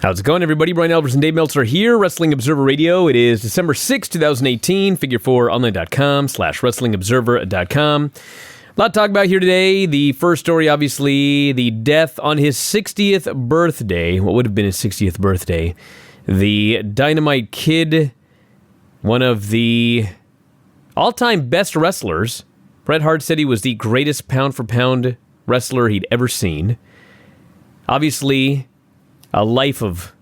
How's it going, everybody? Bryan, Alvarez, and Dave Meltzer here, Wrestling Observer Radio. It is December 6, 2018, figure4online.com/WrestlingObserver.com. A lot to talk about here today. The first story, obviously, the death on his 60th birthday. What would have been his 60th birthday? The Dynamite Kid, one of the all-time best wrestlers. Bret Hart said he was the greatest pound-for-pound wrestler he'd ever seen. Obviously, a life of,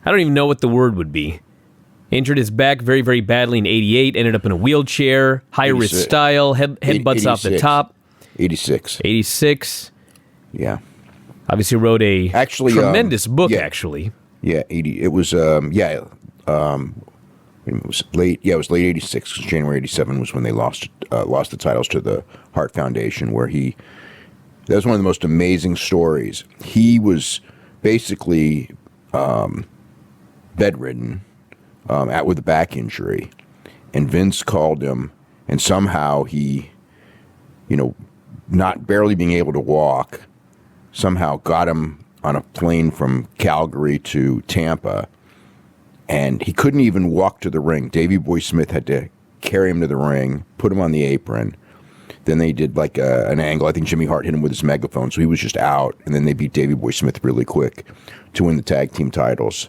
I don't even know what the word would be. Injured his back very, very badly in 88, ended up in a wheelchair, high-risk style, headbutts off the top. 86. Yeah. Obviously wrote a tremendous book, actually. Yeah, 80. It was, it was late. Yeah, it was late 86. January 87 was when they lost the titles to the Hart Foundation, where that was one of the most amazing stories. He was basically bedridden with a back injury, and Vince called him, and somehow he, not barely being able to walk, somehow got him on a plane from Calgary to Tampa, and he couldn't even walk to the ring. Davey Boy Smith had to carry him to the ring, put him on the apron. Then they did like an angle. I think Jimmy Hart hit him with his megaphone, so he was just out. And then they beat Davey Boy Smith really quick to win the tag team titles.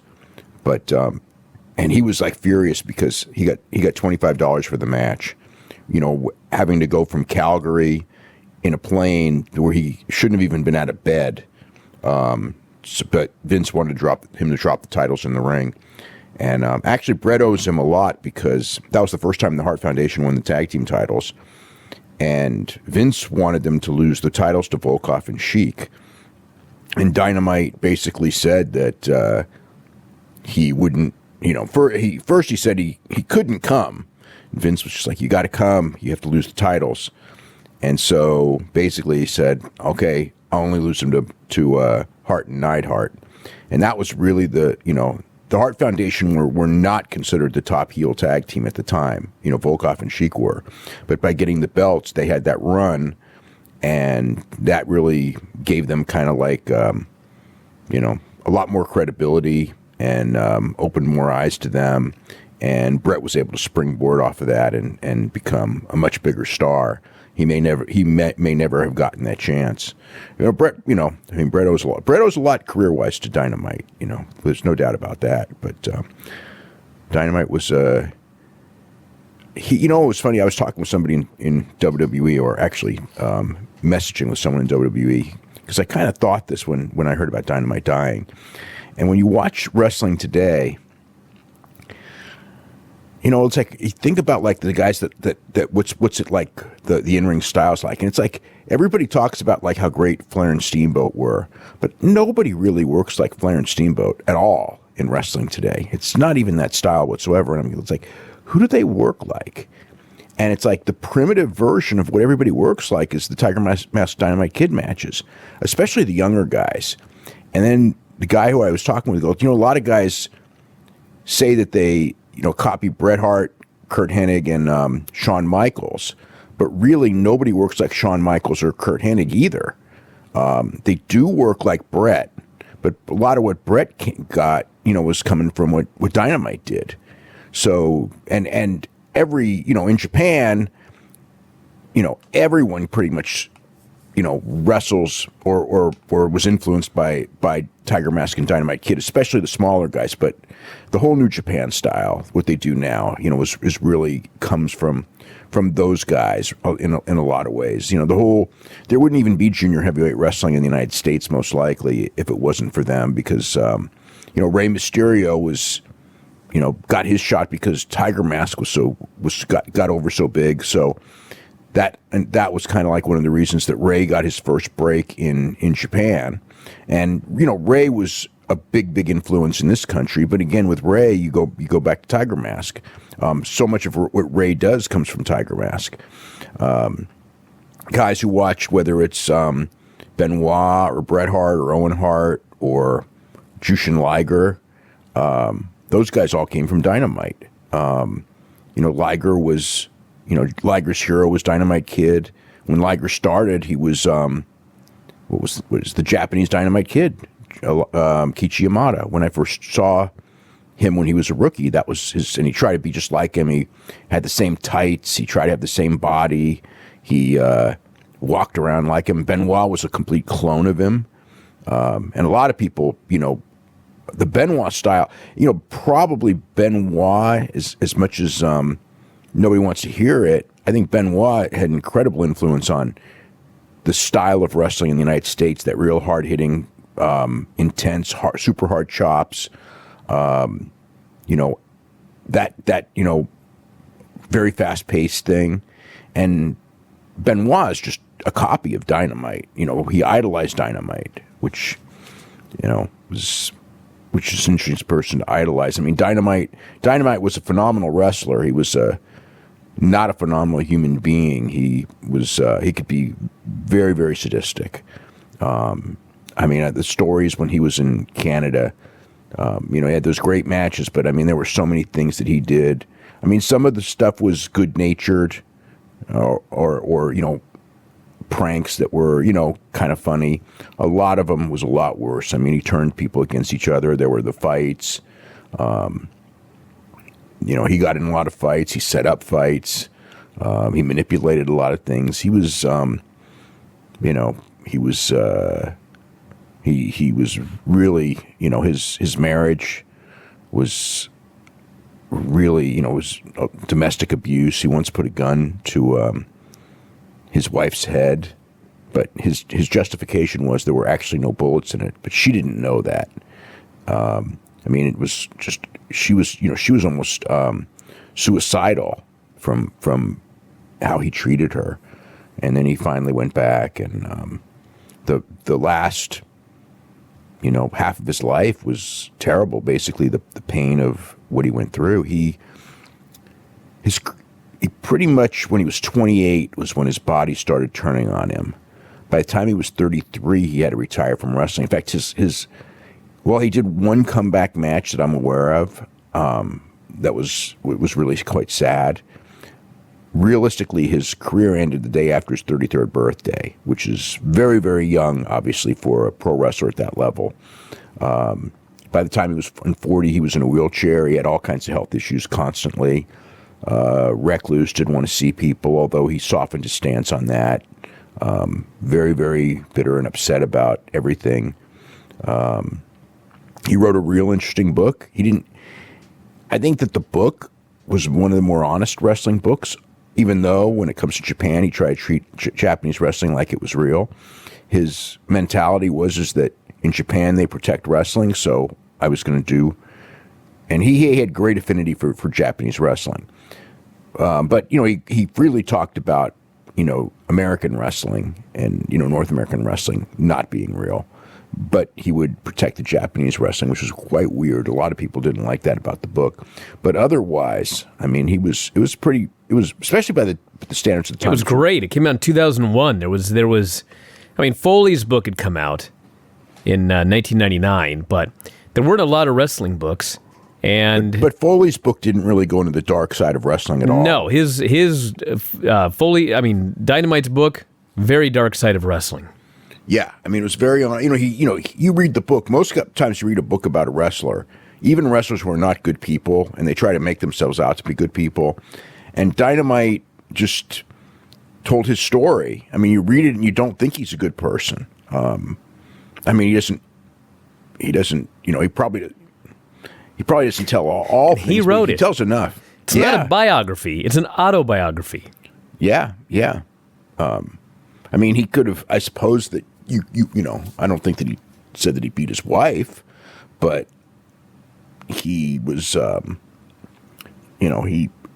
But and he was like furious because he got $25 for the match. Having to go from Calgary in a plane where he shouldn't have even been out of bed. But Vince wanted him to drop the titles in the ring. And actually, Bret owes him a lot because that was the first time the Hart Foundation won the tag team titles. And Vince wanted them to lose the titles to Volkoff and Sheik. And Dynamite basically said that he wouldn't, first he said he couldn't come. And Vince was just like, you got to come. You have to lose the titles. And so basically he said, okay, I'll only lose them to Hart and Neidhart. And that was really the Hart Foundation were not considered the top heel tag team at the time. Volkoff and Sheik were. But by getting the belts, they had that run, and that really gave them kind of like, a lot more credibility and opened more eyes to them. And Bret was able to springboard off of that and become a much bigger star. He may never have gotten that chance. Bret owes a lot. Bret owes a lot career-wise to Dynamite. There's no doubt about that. But Dynamite was it was funny. I was talking with somebody in WWE, or actually messaging with someone in WWE, because I kind of thought this when I heard about Dynamite dying. And when you watch wrestling today, it's like you think about like the guys that what's it like the in-ring styles like, and it's like everybody talks about like how great Flair and Steamboat were, but nobody really works like Flair and Steamboat at all in wrestling today. It's not even that style whatsoever. And it's like, who do they work like? And it's like the primitive version of what everybody works like is the Tiger Mask Dynamite Kid matches, especially the younger guys. And then the guy who I was talking with goes, a lot of guys say that they copy Bret Hart, Kurt Hennig, and Shawn Michaels. But really, nobody works like Shawn Michaels or Kurt Hennig either. They do work like Bret, but a lot of what Bret got, was coming from what Dynamite did. So, and every, in Japan, everyone pretty much, wrestles or was influenced by Tiger Mask and Dynamite Kid, especially the smaller guys. But the whole New Japan style, what they do now, is really comes from those guys in a lot of ways. There wouldn't even be junior heavyweight wrestling in the United States most likely if it wasn't for them, because Rey Mysterio was got his shot because Tiger Mask got over so big. So that was kind of like one of the reasons that Rey got his first break in Japan. And Rey was a big influence in this country, but again with Rey you go back to Tiger Mask. So much of what Rey does comes from Tiger Mask. Guys who watch, whether it's Benoit or Bret Hart or Owen Hart or Jushin Liger, those guys all came from Dynamite. Liger was, Liger's hero was Dynamite Kid. When Liger started, he was what was the Japanese Dynamite Kid, Kichi Yamada. When I first saw him when he was a rookie, that was his, and he tried to be just like him. He had the same tights. He tried to have the same body. He walked around like him. Benoit was a complete clone of him. And a lot of people, the Benoit style, probably Benoit, as much as nobody wants to hear it, I think Benoit had incredible influence on the style of wrestling in the United States, that real hard-hitting, intense, super hard chops, that very fast-paced thing. And Benoit is just a copy of Dynamite. He idolized Dynamite, which is an interesting person to idolize. I mean, Dynamite was a phenomenal wrestler. He was not a phenomenal human being. He could be very, very sadistic. The stories when he was in Canada, he had those great matches, but there were so many things that he did. Some of the stuff was good-natured, or pranks that were, kind of funny. A lot of them was a lot worse. He turned people against each other. There were the fights. He got in a lot of fights. He set up fights. He manipulated a lot of things. He was, he was really, his marriage was really, was domestic abuse. He once put a gun to his wife's head, but his justification was there were actually no bullets in it, but she didn't know that. It was just, she was almost suicidal from how he treated her. And then he finally went back, and the last, half of his life was terrible. Basically, the pain of what he went through. He pretty much, when he was 28, was when his body started turning on him. By the time he was 33, he had to retire from wrestling. In fact, he did one comeback match that I'm aware of. That was really quite sad. Realistically, his career ended the day after his 33rd birthday, which is very, very young, obviously, for a pro wrestler at that level. By the time he was 40, he was in a wheelchair. He had all kinds of health issues constantly. Recluse, didn't want to see people, although he softened his stance on that. Very, very bitter and upset about everything. He wrote a real interesting book. I think that the book was one of the more honest wrestling books, even though when it comes to Japan, he tried to treat Japanese wrestling like it was real. His mentality was that in Japan, they protect wrestling, so I was going to do. And he had great affinity for Japanese wrestling. But, he freely talked about, American wrestling and, North American wrestling not being real. But he would protect the Japanese wrestling, which was quite weird. A lot of people didn't like that about the book. But otherwise, it was especially by the standards of the time. It was great. It came out in 2001. There was Foley's book had come out in 1999, but there weren't a lot of wrestling books. But Foley's book didn't really go into the dark side of wrestling at all. No, his Foley, Dynamite's book, very dark side of wrestling. Yeah, it was very, you read the book. Most times you read a book about a wrestler, even wrestlers who are not good people, and they try to make themselves out to be good people. And Dynamite just told his story. You read it and you don't think he's a good person. He doesn't, he probably doesn't tell all things. He wrote it. He tells enough. It's not a biography. It's an autobiography. Yeah. He could have, I suppose that I don't think that he said that he beat his wife, but he was, it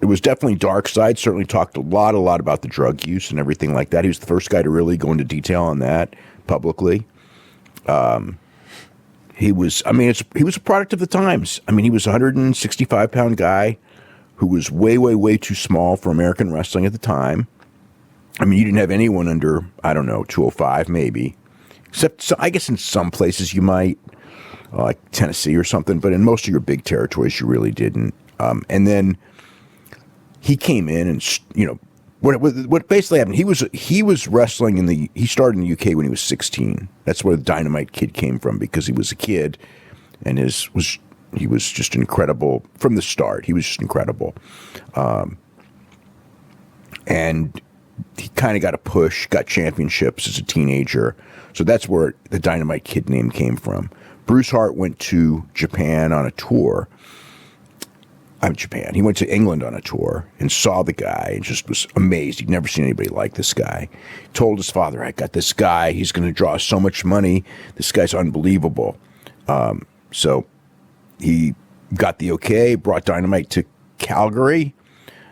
was definitely dark side. Certainly talked a lot about the drug use and everything like that. He was the first guy to really go into detail on that publicly. He was a product of the times. He was a 165-pound guy who was way, way, way too small for American wrestling at the time. You didn't have anyone under, 205 maybe. Except, I guess in some places you might, like Tennessee or something, but in most of your big territories you really didn't. And then he came in and, what basically happened? He was wrestling he started in the UK when he was 16. That's where the Dynamite Kid came from, because he was a kid, and he was just incredible from the start. He was just incredible, and he kind of got a push, got championships as a teenager. So that's where the Dynamite Kid name came from. Bruce Hart went to Japan on a tour. He went to England on a tour and saw the guy and just was amazed. He'd never seen anybody like this guy. Told his father, I got this guy. He's going to draw so much money. This guy's unbelievable. So he got the okay, brought Dynamite to Calgary.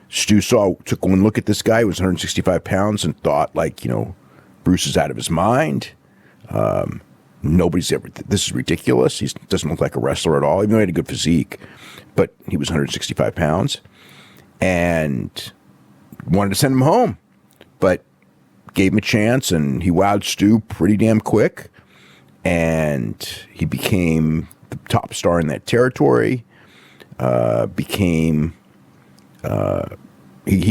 Stu took one look at this guy who was 165 pounds and thought, Bruce is out of his mind. Nobody's ever, this is ridiculous. He doesn't look like a wrestler at all, even though he had a good physique. But he was 165 pounds and wanted to send him home. But gave him a chance, and he wowed Stu pretty damn quick. And he became the top star in that territory. He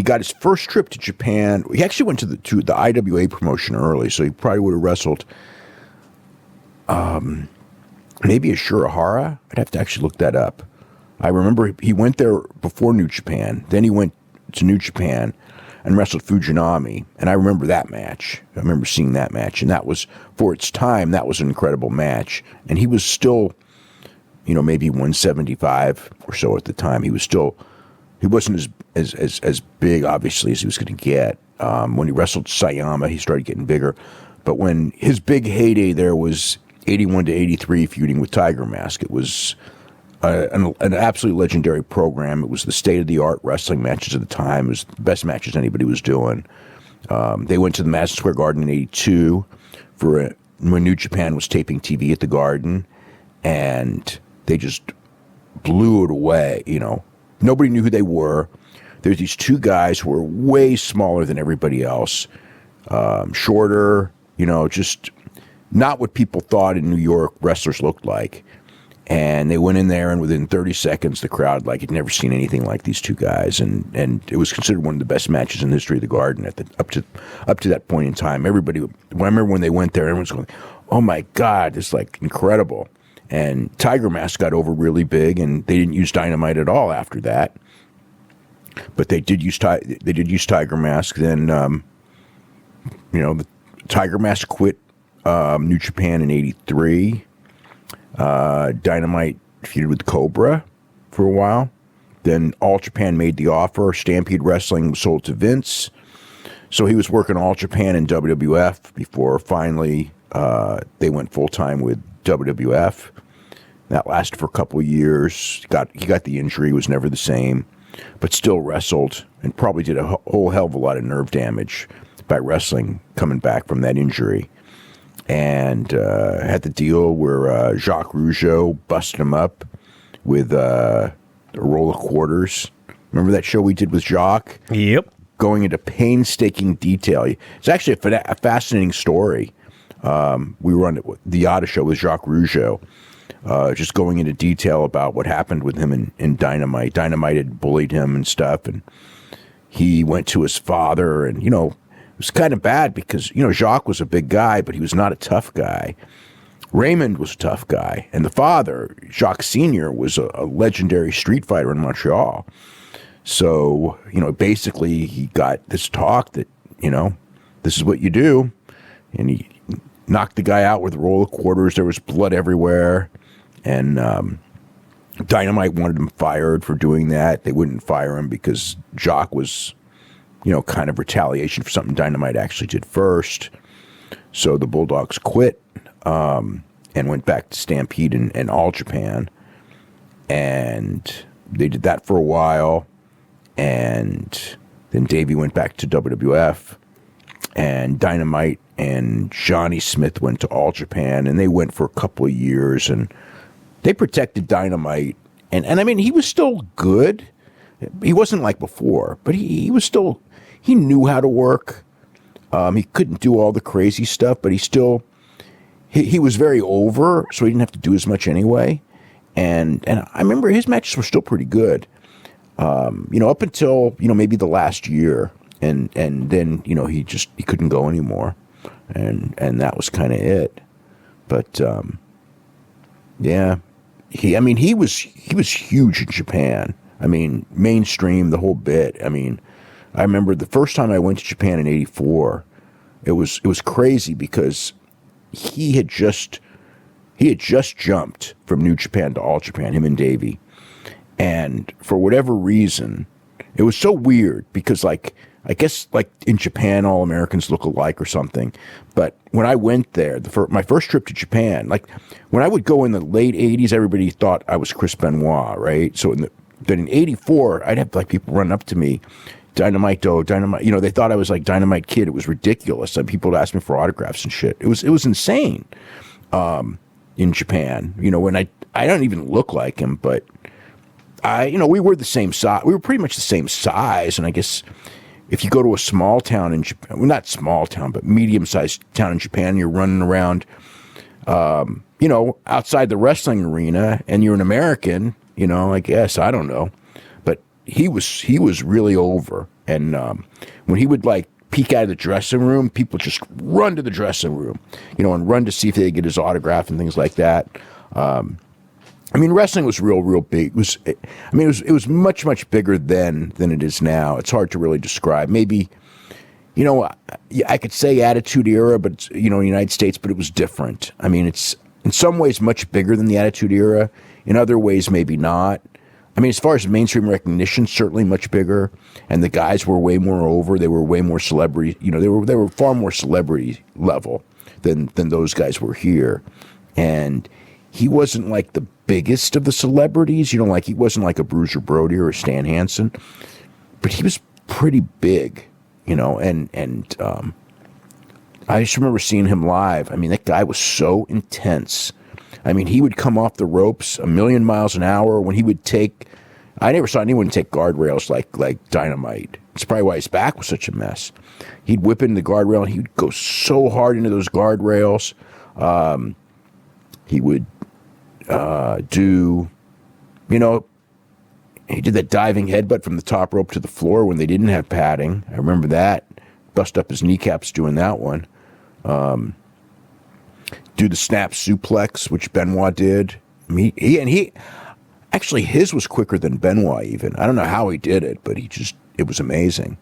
got his first trip to Japan. He actually went to the IWA promotion early, so he probably would have wrestled maybe a Shirahara. I'd have to actually look that up. I remember he went there before New Japan. Then he went to New Japan and wrestled Fujinami. And I remember that match. I remember seeing that match. And that was, for its time, that was an incredible match. And he was still, maybe 175 or so at the time. He wasn't as big, obviously, as he was going to get. When he wrestled Sayama, he started getting bigger. But when his big heyday there was 81 to 83 feuding with Tiger Mask, it was an absolutely legendary program. It was the state-of-the-art wrestling matches at the time. It was the best matches anybody was doing. They went to the Madison Square Garden in 82 when New Japan was taping TV at the Garden, and they just blew it away. Nobody knew who they were. There's these two guys who were way smaller than everybody else, shorter, just not what people thought in New York wrestlers looked like. And they went in there, and within 30 seconds, the crowd had never seen anything like these two guys, and it was considered one of the best matches in the history of the Garden up to that point in time. Everybody, I remember when they went there, everyone's going, "Oh my God, it's incredible!" And Tiger Mask got over really big, and they didn't use Dynamite at all after that. But they did use Tiger Mask. Then, the Tiger Mask quit New Japan in '83. Dynamite feuded with Cobra for a while. Then All Japan made the offer. Stampede Wrestling was sold to Vince. So he was working All Japan and WWF before finally they went full-time with WWF. That lasted for a couple of years. He got the injury, was never the same, but still wrestled and probably did a whole hell of a lot of nerve damage by wrestling coming back from that injury. And had the deal where Jacques Rougeau busted him up with a roll of quarters. Remember that show we did with Jacques? Yep. Going into painstaking detail. It's actually a fascinating story. We were on the Yada show with Jacques Rougeau, just going into detail about what happened with him in Dynamite. Dynamite had bullied him and stuff, and he went to his father, and, it was kind of bad because, Jacques was a big guy, but he was not a tough guy. Raymond was a tough guy. And the father, Jacques Sr., was a legendary street fighter in Montreal. So, basically he got this talk that, this is what you do. And he knocked the guy out with a roll of quarters. There was blood everywhere. And Dynamite wanted him fired for doing that. They wouldn't fire him because Jacques was, kind of retaliation for something Dynamite actually did first. So the Bulldogs quit and went back to Stampede and All Japan. And they did that for a while. And then Davey went back to WWF. And Dynamite and Johnny Smith went to All Japan. And they went for a couple of years. And they protected Dynamite. And I mean, he was still good. He wasn't like before. But he was still... He knew how to work. He couldn't do all the crazy stuff, but he was very over, so he didn't have to do as much anyway. And I remember his matches were still pretty good. Up until, maybe the last year. and then he couldn't go anymore, and that was kind of it. But yeah, he was huge in Japan. I mean, mainstream, the whole bit. I mean, I remember the first time I went to Japan in '84. It was crazy because he had just jumped from New Japan to All Japan, him and Davey. And for whatever reason, it was so weird because, like, I guess, like, in Japan, all Americans look alike or something. But when I went there, my first trip to Japan, like, when I would go in the late 80s, everybody thought I was Chris Benoit, right? So then in '84, I'd have, like, people run up to me, Dynamite, they thought I was like Dynamite Kid. It was ridiculous. And people would ask me for autographs and shit. It was insane in Japan. When I don't even look like him, but we were the same size. We were pretty much the same size. And I guess if you go to a small town in Japan, well, not small town, but medium-sized town in Japan, you're running around, outside the wrestling arena, and you're an American, I guess, I don't know. But he was really over. And when he would, like, peek out of the dressing room, people just run to the dressing room, and run to see if they get his autograph and things like that. Wrestling was real big. It was much, much bigger then than it is now. It's hard to really describe. Maybe, I could say Attitude Era, but it's, in the United States, but it was different. I mean, it's in some ways much bigger than the Attitude Era. In other ways, maybe not. As far as mainstream recognition, certainly much bigger. And the guys were way more over. They were way more celebrity. They were far more celebrity level than those guys were here. And he wasn't like the biggest of the celebrities, like he wasn't like a Bruiser Brody or a Stan Hansen, but he was pretty big, and I just remember seeing him live. That guy was so intense. He would come off the ropes a million miles an hour when he would take. I never saw anyone take guardrails like Dynamite. It's probably why his back was such a mess. He'd whip into the guardrail and he would go so hard into those guardrails. He would he did that diving headbutt from the top rope to the floor when they didn't have padding. I remember that. Bust up his kneecaps doing that one. Do the snap suplex, which Benoit did. He actually, his was quicker than Benoit even. I don't know how he did it, but it was amazing.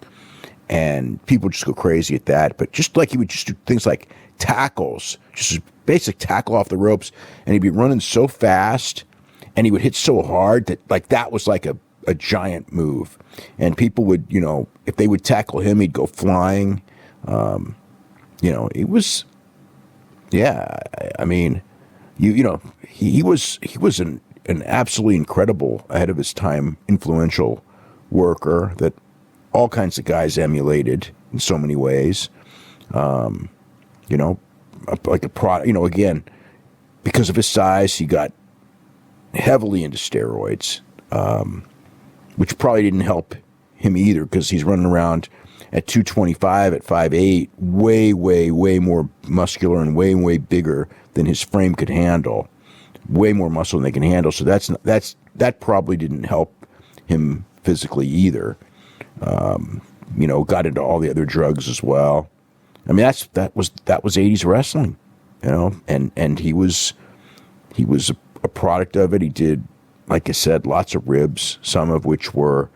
And people just go crazy at that. But just like he would just do things like tackles, just a basic tackle off the ropes, and he'd be running so fast, and he would hit so hard that was like a giant move. And people would, if they would tackle him, he'd go flying. It was, yeah. He was an absolutely incredible, ahead of his time, influential worker that all kinds of guys emulated in so many ways. Like a product, again, because of his size, he got heavily into steroids, which probably didn't help him either, because he's running around at 225, at 5'8", way more muscular and way bigger than his frame could handle. Way more muscle than they can handle. So that probably didn't help him physically either. Got into all the other drugs as well. That was 80s wrestling, and he was a product of it. He did, like I said, lots of ribs, some of which were,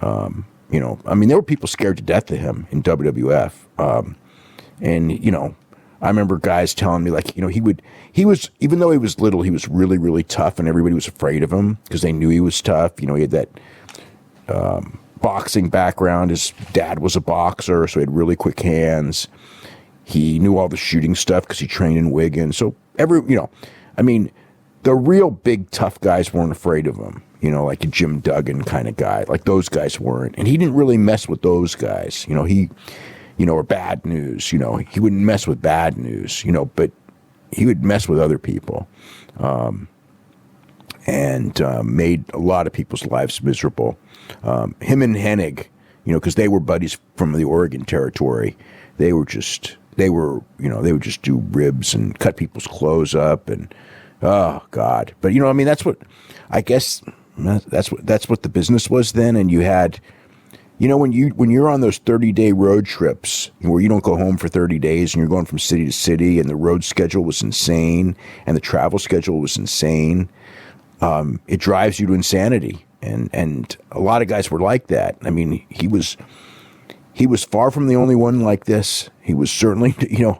there were people scared to death of him in WWF. I remember guys telling me, like, he was, even though he was little, he was really, really tough, and everybody was afraid of him because they knew he was tough. He had that boxing background. His dad was a boxer, so he had really quick hands. He knew all the shooting stuff because he trained in Wigan. So the real big tough guys weren't afraid of him, like a Jim Duggan kind of guy. Like, those guys weren't. And he didn't really mess with those guys. Or Bad News. He wouldn't mess with Bad News, but he would mess with other people. And made a lot of people's lives miserable. Him and Hennig, because they were buddies from the Oregon Territory. They would just do ribs and cut people's clothes up, and oh God. But that's what the business was then. And you had when you're on those 30-day road trips where you don't go home for 30 days and you're going from city to city and the road schedule was insane and the travel schedule was insane, it drives you to insanity. And a lot of guys were like that. I mean, he was far from the only one like this. He was certainly, there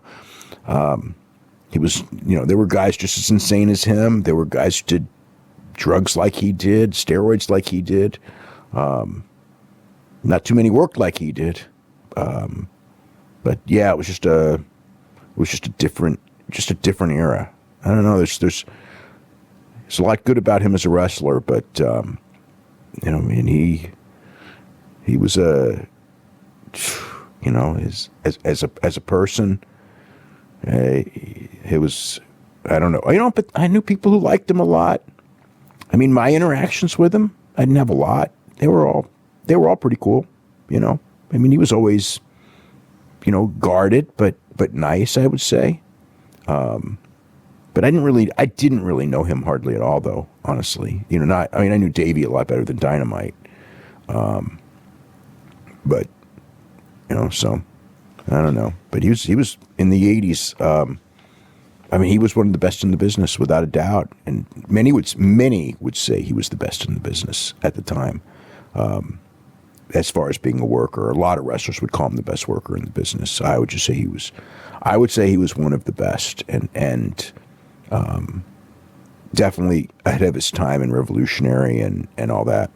were guys just as insane as him. There were guys who did drugs like he did, steroids like he did. Not too many worked like he did. But yeah, it was just a different era. I don't know. There's a lot good about him as a wrestler, but he was as a person, it was, I don't know. But I knew people who liked him a lot. I mean, my interactions with him, I didn't have a lot. They were all pretty cool, I mean, he was always, guarded, but nice, I would say. But I didn't really know him hardly at all, though, honestly. I knew Davey a lot better than Dynamite. But, so, I don't know. But he was in the 80s. He was one of the best in the business, without a doubt. And many would say he was the best in the business at the time. As far as being a worker, a lot of wrestlers would call him the best worker in the business. I would say he was one of the best, and definitely ahead of his time and revolutionary and all that.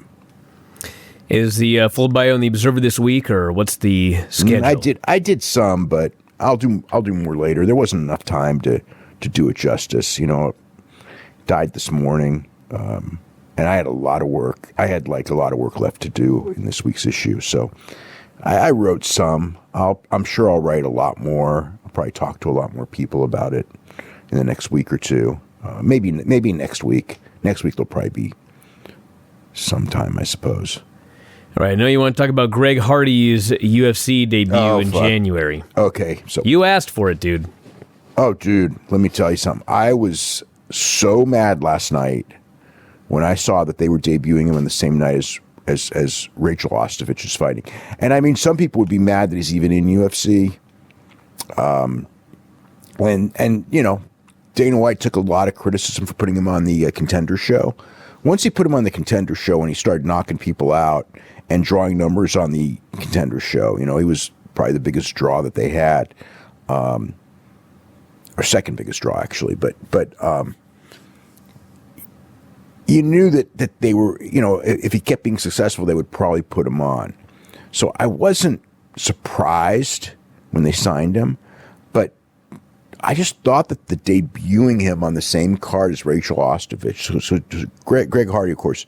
Is the full bio in the Observer this week, or what's the schedule? I did some, but I'll do more later. There wasn't enough time to do it justice. It died this morning. And I had a lot of work. I had a lot of work left to do in this week's issue. So I wrote some. I'm sure I'll write a lot more. I'll probably talk to a lot more people about it in the next week or two. Maybe next week. Next week there'll probably be sometime, I suppose. All right. I know you want to talk about Greg Hardy's UFC debut in January. Okay. So you asked for it, dude. Oh, dude, let me tell you something. I was so mad last night when I saw that they were debuting him on the same night as Rachel Ostovich is fighting. And I mean, some people would be mad that he's even in UFC. Dana White took a lot of criticism for putting him on the Contender Show. Once he put him on the Contender Show and he started knocking people out and drawing numbers on the Contender Show, he was probably the biggest draw that they had, or second biggest draw actually. But you knew that they were, if he kept being successful, they would probably put him on. So I wasn't surprised when they signed him, but I just thought that the debuting him on the same card as Rachel Ostovich. So Greg Hardy, of course,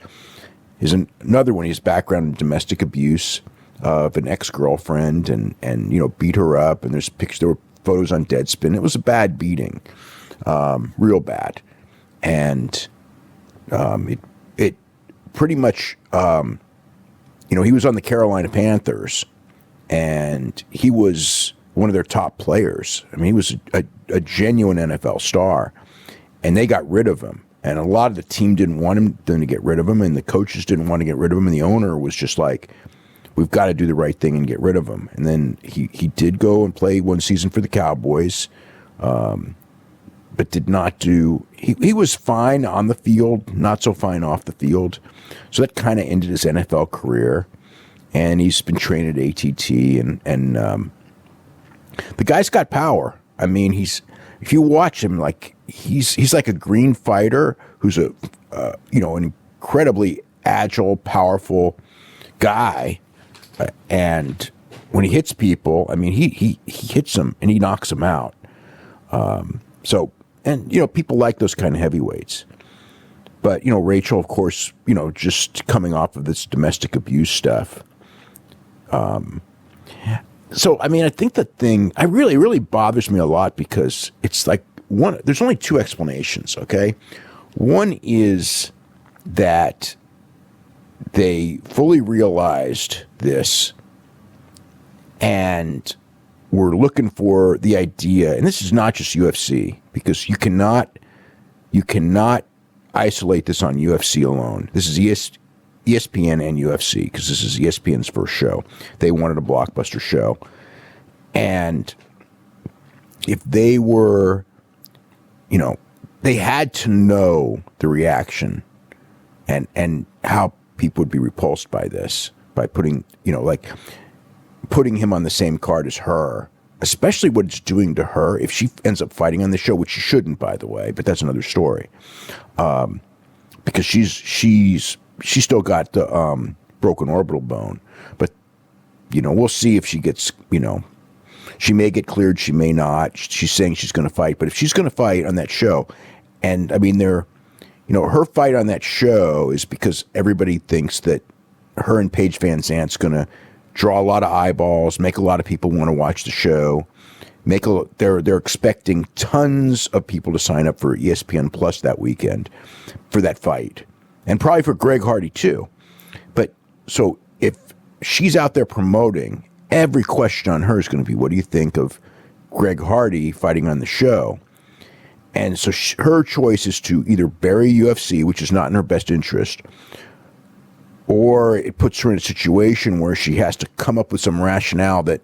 is another one. His background in domestic abuse of an ex-girlfriend and beat her up. And there were photos on Deadspin. It was a bad beating, real bad. And it pretty much, he was on the Carolina Panthers, and he was one of their top players. I mean, he was a genuine NFL star, and they got rid of him. And a lot of the team didn't want them to get rid of him, and the coaches didn't want to get rid of him, and the owner was just like, we've got to do the right thing and get rid of him. And then he did go and play one season for the Cowboys, but did not do. He was fine on the field, not so fine off the field. So that kind of ended his NFL career. And he's been trained at ATT, and the guy's got power. I mean, if you watch him, he's like a green fighter who's an incredibly agile, powerful guy. And when he hits people, I mean, he hits them and he knocks them out. People like those kind of heavyweights. But, Rachel, of course, just coming off of this domestic abuse stuff. So, I mean, I think the thing, really bothers me a lot because it's like there's only two explanations, okay? One is that they fully realized this and were looking for the idea, and this is not just UFC, because you cannot isolate this on UFC alone. This is ESPN and UFC, because this is ESPN's first show. They wanted a blockbuster show. And if they were, they had to know the reaction and how people would be repulsed by this, by putting, putting him on the same card as her, especially what it's doing to her if she ends up fighting on the show, which she shouldn't, by the way, but that's another story. Because she's still got the broken orbital bone, but we'll see if she gets, she may get cleared, she may not. She's saying she's going to fight, but if she's going to fight on that show, and I mean, her fight on that show is because everybody thinks that her and Paige Van Zant's going to draw a lot of eyeballs, make a lot of people want to watch the show. They're expecting tons of people to sign up for ESPN Plus that weekend for that fight, and probably for Greg Hardy too. But so if she's out there promoting, every question on her is going to be, "What do you think of Greg Hardy fighting on the show?" And so her choice is to either bury UFC, which is not in her best interest, or it puts her in a situation where she has to come up with some rationale that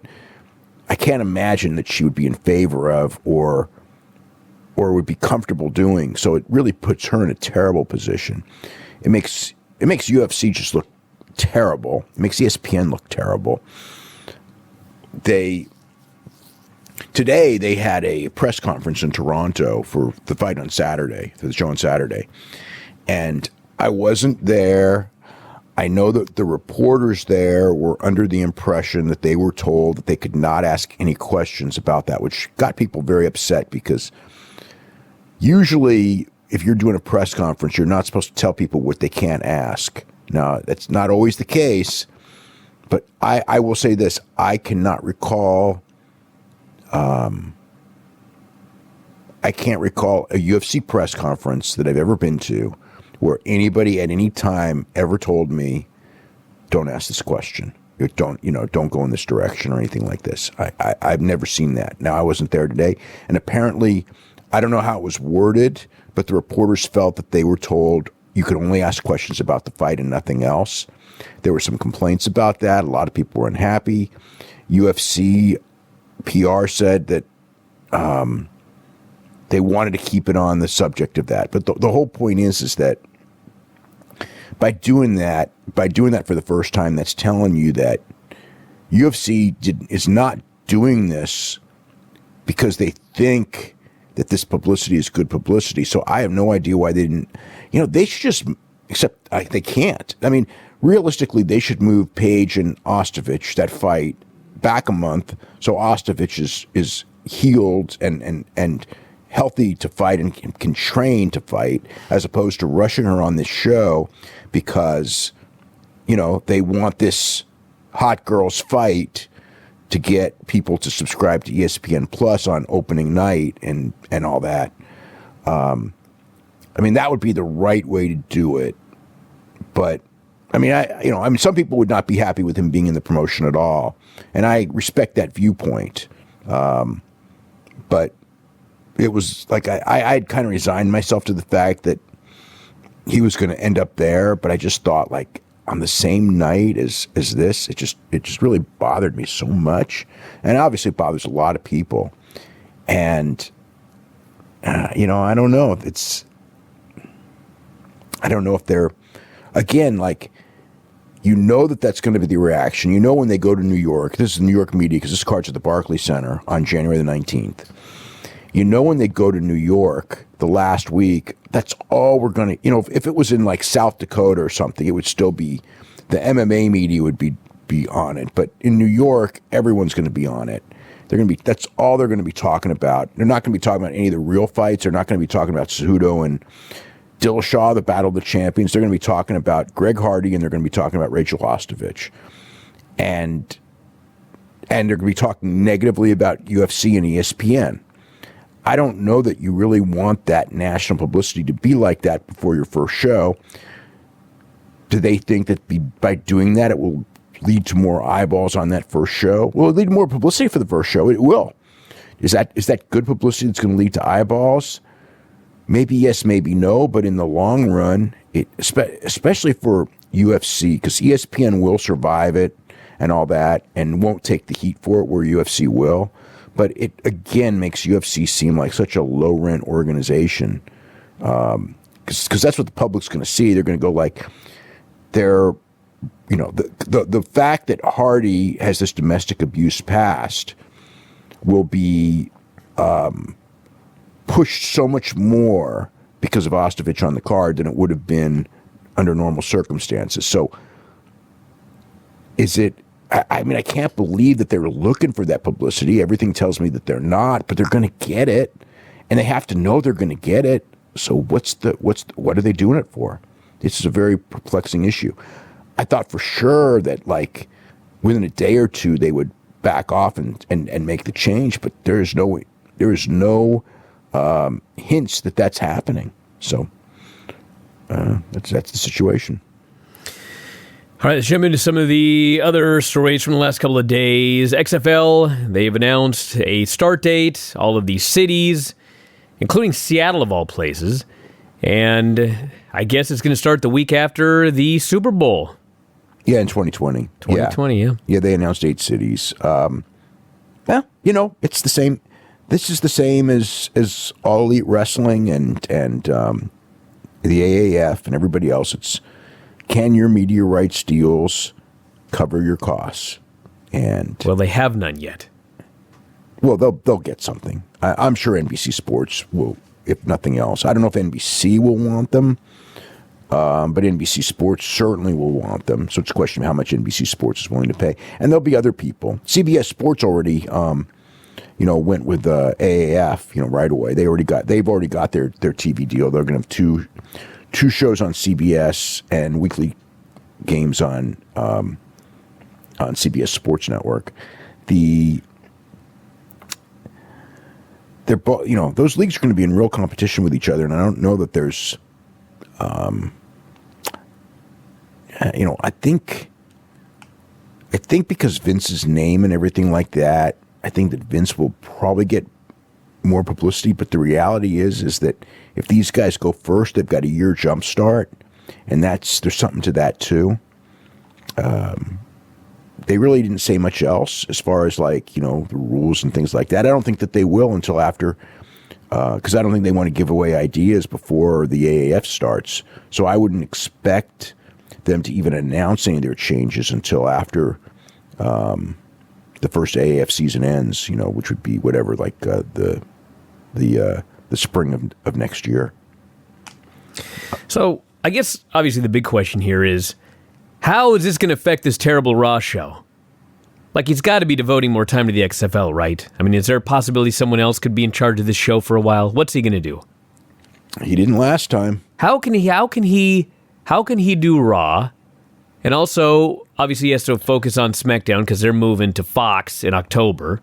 I can't imagine that she would be in favor of or would be comfortable doing. So it really puts her in a terrible position. It makes UFC just look terrible. It makes ESPN look terrible. Today they had a press conference in Toronto for the fight on Saturday, for the show on Saturday. And I wasn't there. I know that the reporters there were under the impression that they were told that they could not ask any questions about that, which got people very upset because usually if you're doing a press conference, you're not supposed to tell people what they can't ask. Now, that's not always the case, but I will say this. I cannot recall, I can't recall a UFC press conference that I've ever been to where anybody at any time ever told me, don't ask this question. Don't go in this direction or anything like this. I've never seen that. Now, I wasn't there today, and apparently, I don't know how it was worded, but the reporters felt that they were told you could only ask questions about the fight and nothing else. There were some complaints about that. A lot of people were unhappy. UFC PR said that they wanted to keep it on the subject of that. But the whole point is that by doing that for the first time, that's telling you that UFC is not doing this because they think that this publicity is good publicity. So I have no idea why they didn't. They should just, except they can't. I mean, realistically, they should move Paige and Ostovich, that fight, back a month so Ostovich is healed and healthy to fight and can train to fight, as opposed to rushing her on this show because, they want this hot girls fight to get people to subscribe to ESPN Plus on opening night and all that. I mean, that would be the right way to do it. But I mean, some people would not be happy with him being in the promotion at all, and I respect that viewpoint. But it was like I had kind of resigned myself to the fact that he was going to end up there, but I just thought, like, on the same night as this, it just really bothered me so much, and obviously it bothers a lot of people. And I don't know if they're, again, like, that's going to be the reaction. When they go to New York, this is New York media because this card's at the Barclays Center on January the 19th. When they go to New York the last week, that's all we're going to, if it was in like South Dakota or something, it would still be, the MMA media would be on it. But in New York, everyone's going to be on it. That's all they're going to be talking about. They're not going to be talking about any of the real fights. They're not going to be talking about Cejudo and Dillashaw, the Battle of the Champions. They're going to be talking about Greg Hardy, and they're going to be talking about Rachel Ostovich. And they're going to be talking negatively about UFC and ESPN. I don't know that you really want that national publicity to be like that before your first show. Do they think that by doing that, it will lead to more eyeballs on that first show? Will it lead to more publicity for the first show? It will. Is that good publicity that's going to lead to eyeballs? Maybe yes, maybe no, but in the long run, especially for UFC, because ESPN will survive it and all that and won't take the heat for it where UFC will. But it, again, makes UFC seem like such a low-rent organization. Because that's what the public's going to see. They're going to go like, the fact that Hardy has this domestic abuse past will be pushed so much more because of Ostovich on the card than it would have been under normal circumstances. So is it, I mean, I can't believe that they're looking for that publicity. Everything tells me that they're not, but they're going to get it, and they have to know they're going to get it. So what are they doing it for? This is a very perplexing issue. I thought for sure that like within a day or two they would back off and make the change, but there is no hints that that's happening. So that's the situation. All right, let's jump into some of the other stories from the last couple of days. XFL, they've announced a start date, all of these cities, including Seattle of all places. And I guess it's going to start the week after the Super Bowl. Yeah, in 2020. 2020, yeah. Yeah, they announced 8 cities. It's the same. This is the same as All Elite Wrestling and the AAF and everybody else. It's, can your media rights deals cover your costs? And well, they have none yet. Well, they'll get something. I'm sure NBC Sports will, if nothing else. I don't know if NBC will want them, but NBC Sports certainly will want them. So it's a question of how much NBC Sports is willing to pay. And there'll be other people. CBS Sports already, went with AAF, right away. They've already got their TV deal. They're going to have two shows on CBS and weekly games on CBS Sports Network. They're both, those leagues are going to be in real competition with each other, and I don't know that there's, I think because Vince's name and everything like that, I think that Vince will probably get more publicity. But the reality is that if these guys go first, they've got a year jump start, and there's something to that too. They really didn't say much else as far as the rules and things like that. I don't think that they will until after, because I don't think they want to give away ideas before the AAF starts. So I wouldn't expect them to even announce any of their changes until after the first AAF season ends. Which would be whatever, the spring of next year. So I guess obviously the big question here is, how is this going to affect this terrible Raw show? Like, he's got to be devoting more time to the XFL, right? I mean, is there a possibility someone else could be in charge of this show for a while? What's he going to do? He didn't last time. How can he do Raw? And also, obviously, he has to focus on Smackdown because they're moving to Fox in October,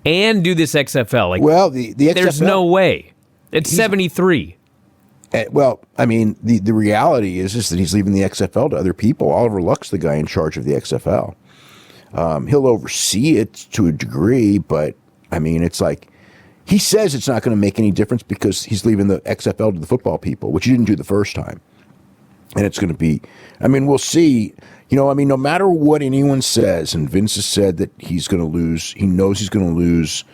and do this XFL. Like, well, the XFL, there's no way. It's 73. Well, I mean, the reality is that he's leaving the XFL to other people. Oliver Luck's the guy in charge of the XFL. He'll oversee it to a degree, but, I mean, it's like, he says it's not going to make any difference because he's leaving the XFL to the football people, which he didn't do the first time. And it's going to be, I mean, we'll see. No matter what anyone says, and Vince has said that he's going to lose, he knows he's going to lose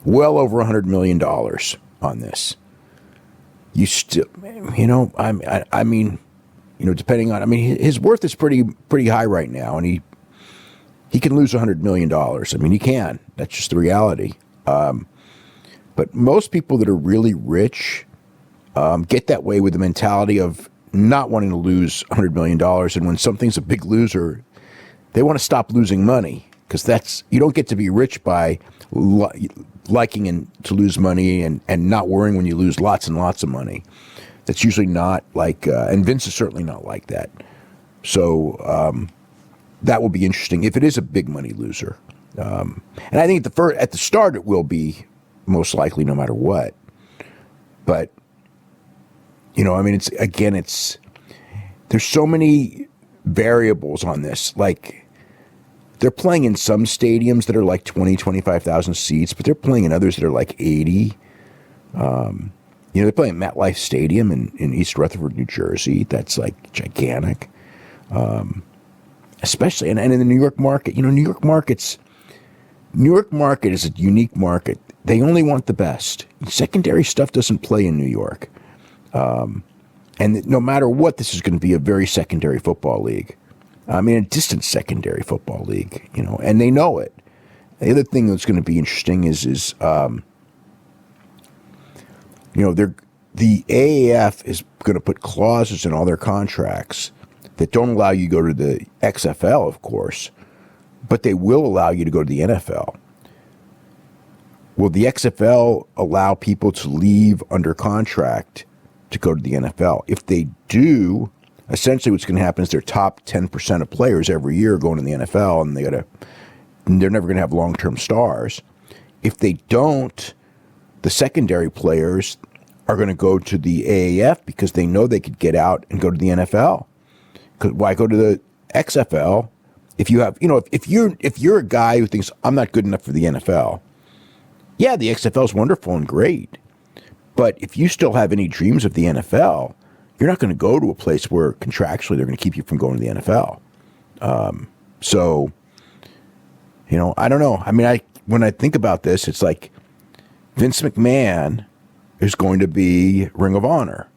well over $100 million on this. You still, I mean, depending on, his worth is pretty high right now, and he can lose $100 million. I mean, he can. That's just the reality. But most people that are really rich get that way with the mentality of not wanting to lose $100 million. And when something's a big loser, they want to stop losing money, because you don't get to be rich by liking and to lose money and not worrying when you lose lots and lots of money. That's usually not like, and Vince is certainly not like that. So that will be interesting if it is a big money loser. And I think at the start it will be most likely no matter what. But, there's so many variables on this. Like, they're playing in some stadiums that are like 20, 25,000 seats, but they're playing in others that are like 80. They're playing at MetLife Stadium in East Rutherford, New Jersey. That's like gigantic. Especially, and in the New York market, New York market is a unique market. They only want the best. Secondary stuff doesn't play in New York. And no matter what, this is going to be a very secondary football league. I mean, a distant secondary football league, and they know it. The other thing that's going to be interesting is the AAF is going to put clauses in all their contracts that don't allow you to go to the XFL, of course, but they will allow you to go to the NFL. Will the XFL allow people to leave under contract to go to the NFL? If they do, essentially what's going to happen is their top 10% of players every year are going to the NFL, and they're never going to have long-term stars. If they don't, the secondary players are going to go to the AAF because they know they could get out and go to the NFL. Why go to the XFL if you have, if you're a guy who thinks I'm not good enough for the NFL? Yeah, the XFL is wonderful and great, but if you still have any dreams of the NFL, you're not going to go to a place where contractually they're going to keep you from going to the NFL. I don't know. I mean, when I think about this, it's like Vince McMahon is going to be Ring of Honor.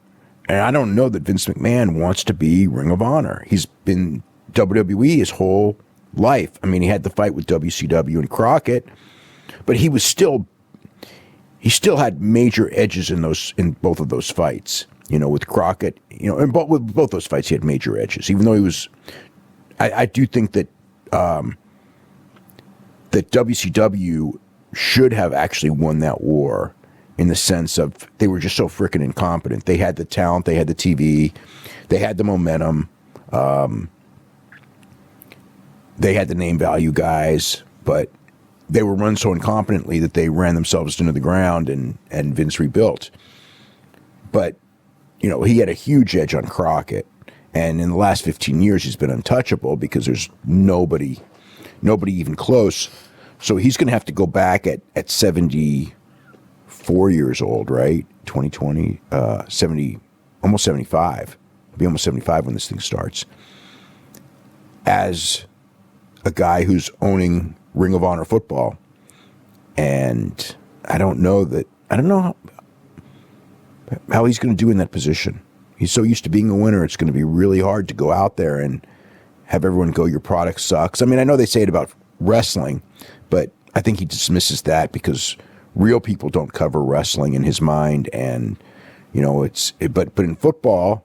And I don't know that Vince McMahon wants to be Ring of Honor. He's been WWE his whole life. I mean, he had the fight with WCW and Crockett, but he still had major edges in both of those fights. With Crockett, and with both those fights, he had major edges. Even though he was, I do think that that WCW should have actually won that war, in the sense of they were just so freaking incompetent. They had the talent, they had the TV, they had the momentum, they had the name value guys, but they were run so incompetently that they ran themselves into the ground, and Vince rebuilt. But, he had a huge edge on Crockett, and in the last 15 years he's been untouchable because there's nobody even close. So he's going to have to go back at 74 years old, right? 2020, 70, almost 75. He'll be almost 75 when this thing starts. As a guy who's owning Ring of Honor football. And I don't know how he's going to do in that position. He's so used to being a winner, it's going to be really hard to go out there and have everyone go, your product sucks. I mean, I know they say it about wrestling, but I think he dismisses that because real people don't cover wrestling in his mind. And, but in football,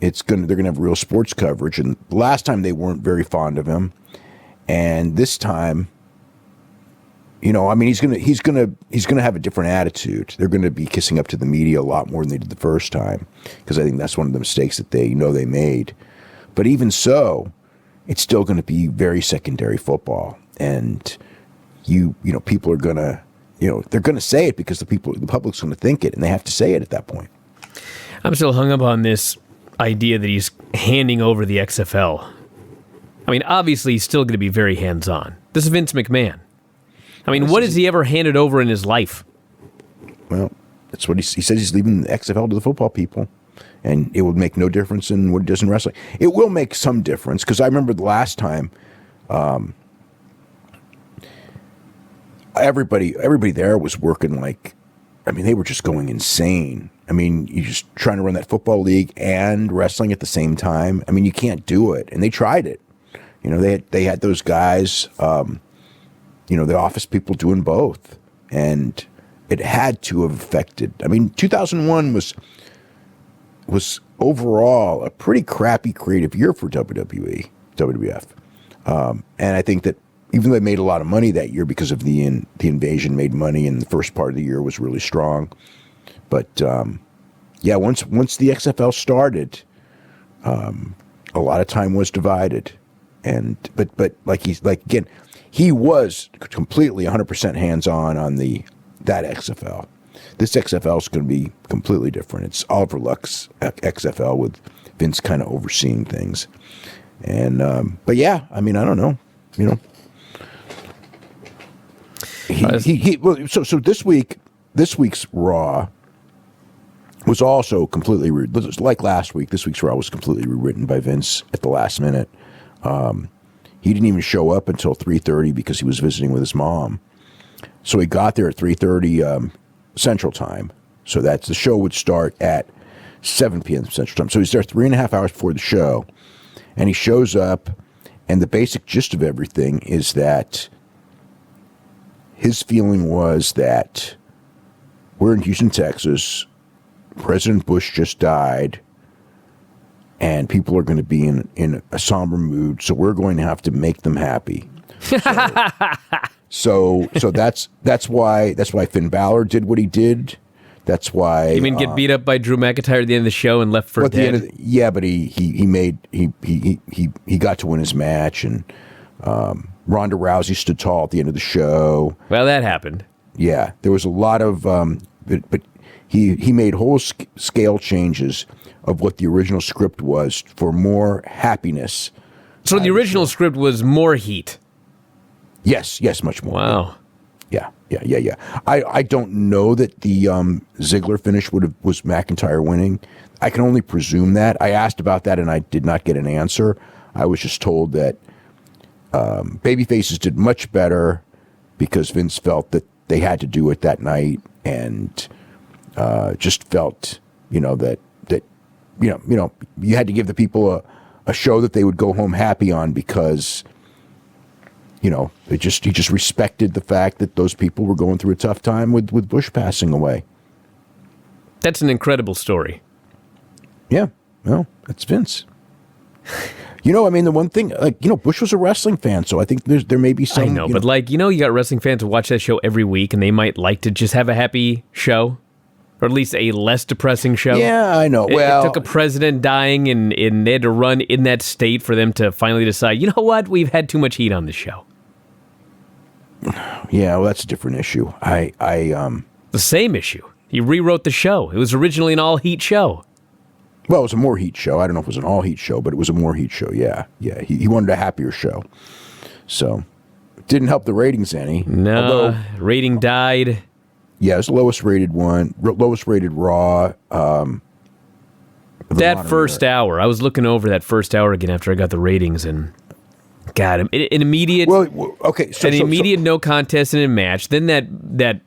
they're going to have real sports coverage. And last time they weren't very fond of him. And this time, he's going to have a different attitude. They're going to be kissing up to the media a lot more than they did the first time, because I think that's one of the mistakes that they made. But even so, it's still going to be very secondary football, and people are going to, they're going to say it because the public's going to think it, and they have to say it at that point. I'm still hung up on this idea that he's handing over the XFL. I mean, obviously, he's still going to be very hands-on. This is Vince McMahon. I mean, what has he ever handed over in his life? Well, that's what he says. He's leaving the XFL to the football people, and it will make no difference in what it does in wrestling. It will make some difference, because I remember the last time everybody there was working they were just going insane. I mean, you're just trying to run that football league and wrestling at the same time. I mean, you can't do it, and they tried it. They had those guys. The office people doing both, and it had to have affected. I mean, 2001 was overall a pretty crappy creative year for WWF. And I think that even though they made a lot of money that year because of the invasion made money, and the first part of the year was really strong. But once the XFL started, a lot of time was divided, but again. He was completely 100% hands-on on that XFL. This XFL is going to be completely different. It's Oliver Luck's XFL with Vince kind of overseeing things. And but yeah, I mean, I don't know. So this week's Raw was also completely like last week. This week's Raw was completely rewritten by Vince at the last minute. He didn't even show up until 3:30 because he was visiting with his mom. So he got there at 3:30 Central Time. So that's the show would start at 7 p.m. Central Time. So he's there 3.5 hours before the show, and he shows up, and the basic gist of everything is that his feeling was that we're in Houston, Texas. President Bush just died, and people are going to be in a somber mood, so we're going to have to make them happy. So that's why Finn Balor did what he did. That's why You mean get beat up by Drew McIntyre at the end of the show and left for dead? But he got to win his match, and Ronda Rousey stood tall at the end of the show. Well, that happened. Yeah, there was a lot of, but he made whole scale changes of what the original script was for more happiness. So the original script was more heat. Yes, much more. Wow. Yeah. I don't know that the Ziggler finish was McIntyre winning. I can only presume that. I asked about that and I did not get an answer. I was just told that babyfaces did much better because Vince felt that they had to do it that night, and just felt that you had to give the people a show that they would go home happy on, because he just respected the fact that those people were going through a tough time with Bush passing away. That's an incredible story. Yeah, well, that's Vince. The one thing, Bush was a wrestling fan, so I think there may be some. I know, but you got wrestling fans who watch that show every week, and they might like to just have a happy show, or at least a less depressing show. Yeah, I know. It took a president dying, and they had to run in that state for them to finally decide, you know what, we've had too much heat on this show. Yeah, well, that's a different issue. The same issue. He rewrote the show. It was originally an all-heat show. Well, it was a more heat show. I don't know if it was an all-heat show, but it was a more heat show, yeah. He wanted a happier show. So, it didn't help the ratings any. No, rating died. Yeah, it was the lowest rated one, lowest rated Raw. That first hour, I was looking over that first hour again after I got the ratings, and God, an immediate, immediate no contest in a match. Then that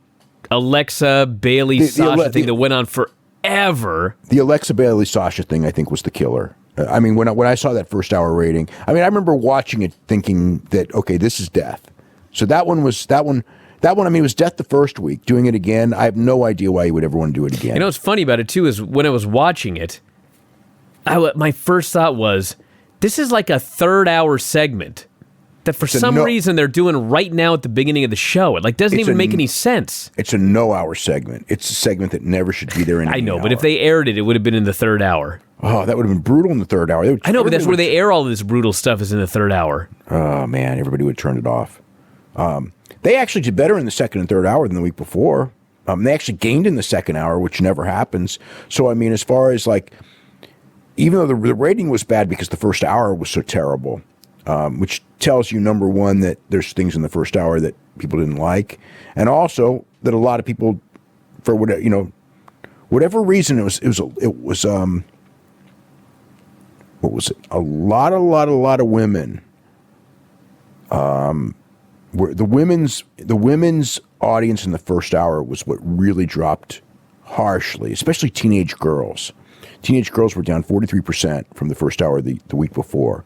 Alexa Bailey Sasha thing that went on forever. The Alexa Bailey Sasha thing, I think, was the killer. I mean, when I saw that first hour rating, I remember watching it thinking that, okay, this is death. So that one, it was death the first week. Doing it again, I have no idea why you would ever want to do it again. What's funny about it, too, is when I was watching it, my first thought was, this is like a third-hour segment that for some reason they're doing right now at the beginning of the show. It doesn't even make any sense. It's a no-hour segment. It's a segment that never should be there in I know, but if they aired it, it would have been in the third hour. Oh, that would have been brutal in the third hour. I know, but that's where they air all this brutal stuff, is in the third hour. Oh, man, everybody would have turned it off. They actually did better in the second and third hour than the week before. They actually gained in the second hour, which never happens. So, as far as even though the rating was bad because the first hour was so terrible, which tells you, number one, that there's things in the first hour that people didn't like, and also that a lot of people, for whatever reason, it was what was it? A lot of women. Where the women's audience in the first hour was what really dropped harshly, especially teenage girls. Teenage girls were down 43% from the first hour the week before.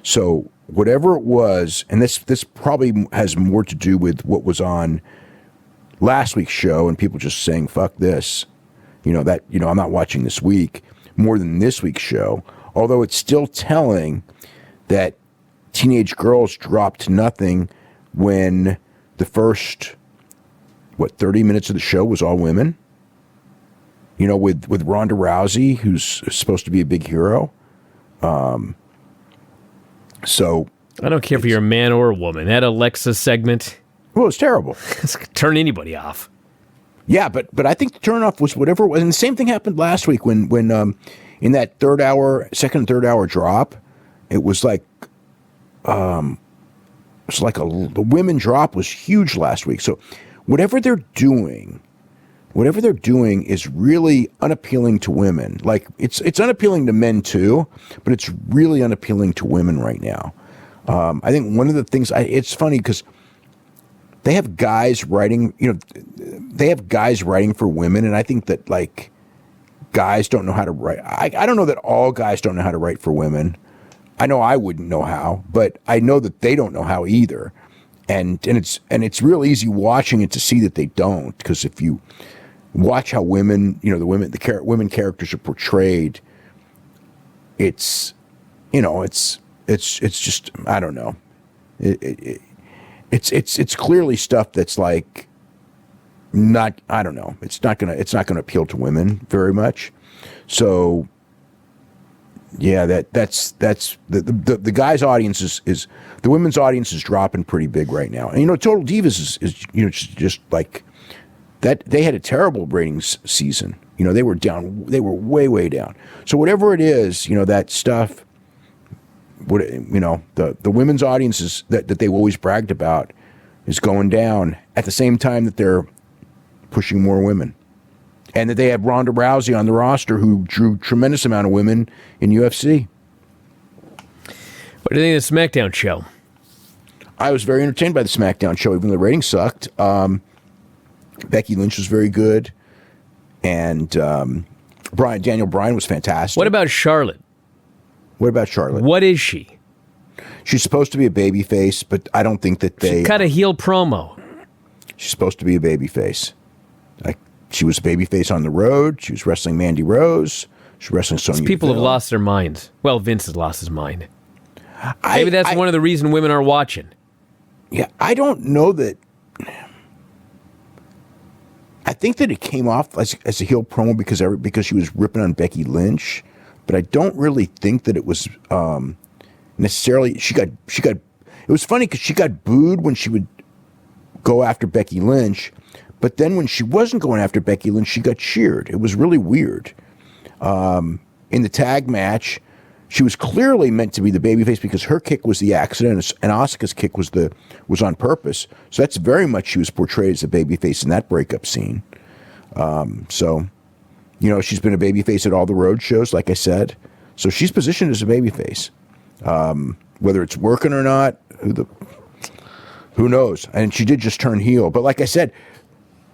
So whatever it was, and this probably has more to do with what was on last week's show and people just saying, fuck this, I'm not watching this week, more than this week's show. Although it's still telling that teenage girls dropped to nothing when the first, 30 minutes of the show was all women. With Ronda Rousey, who's supposed to be a big hero. So I don't care if you're a man or a woman. That Alexa segment, well, it's terrible. Turn anybody off. Yeah, but I think the turnoff was whatever it was. And the same thing happened last week when in that second and third hour drop, it was the women drop was huge last week. So whatever they're doing, whatever they're doing is really unappealing to women. Like it's unappealing to men too, but it's really unappealing to women right now. I think one of the things it's funny because they have guys writing, they have guys writing for women, and I think that like guys don't know how to write. I don't know that all guys don't know how to write for women. I know I wouldn't know how, but I know that they don't know how either. And it's real easy watching it to see that they don't, because if you watch how women, women characters are portrayed, it's just, I don't know. It's clearly stuff that's like not, I don't know. It's not gonna appeal to women very much. So yeah, that's the guys' audience is the women's audience is dropping pretty big right now. And Total Divas is just like that. They had a terrible ratings season. They were down. They were way down. So whatever it is, that stuff. The women's audiences that they've always bragged about is going down at the same time that they're pushing more women, and that they have Ronda Rousey on the roster, who drew tremendous amount of women in UFC. What do you think of the Smackdown show? I was very entertained by the Smackdown show, even though the ratings sucked. Becky Lynch was very good, and Daniel Bryan was fantastic. What about Charlotte? What about Charlotte? What is she? She's supposed to be a babyface, but I don't think that they... She cut a heel promo. She's supposed to be a babyface. She was a babyface on the road. She was wrestling Mandy Rose. She was wrestling Sonya Deville. People have lost their minds. Well, Vince has lost his mind. Maybe that's one of the reasons women are watching. Yeah, I don't know that... I think that it came off as a heel promo because she was ripping on Becky Lynch. But I don't really think that it was necessarily. She got. It was funny because she got booed when she would go after Becky Lynch, but then when she wasn't going after Becky Lynch, she got cheered. It was really weird. In the tag match, she was clearly meant to be the babyface because her kick was the accident, and Asuka's kick was on purpose. So that's very much she was portrayed as a babyface in that breakup scene. She's been a babyface at all the road shows, like I said. So she's positioned as a babyface. Whether it's working or not, who knows? And she did just turn heel. But like I said,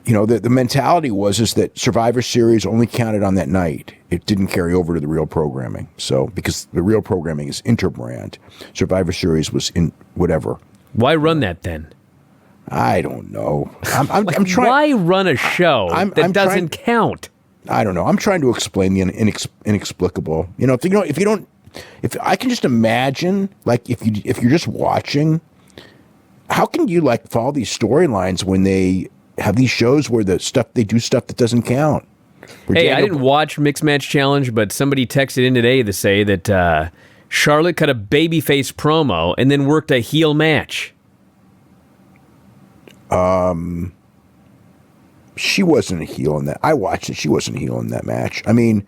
the mentality is that Survivor Series only counted on that night. It didn't carry over to the real programming. So because the real programming is interbrand, Survivor Series was in whatever. Why run that then? I don't know. I'm trying. Why run a show that doesn't count? I don't know. I'm trying to explain the inexplicable. If I can just imagine, like if you're just watching, how can you like follow these storylines when they have these shows where they do stuff that doesn't count? Hey, I didn't watch Mixed Match Challenge, but somebody texted in today to say that Charlotte cut a babyface promo and then worked a heel match. She wasn't a heel in that. I watched it. She wasn't a heel in that match. I mean,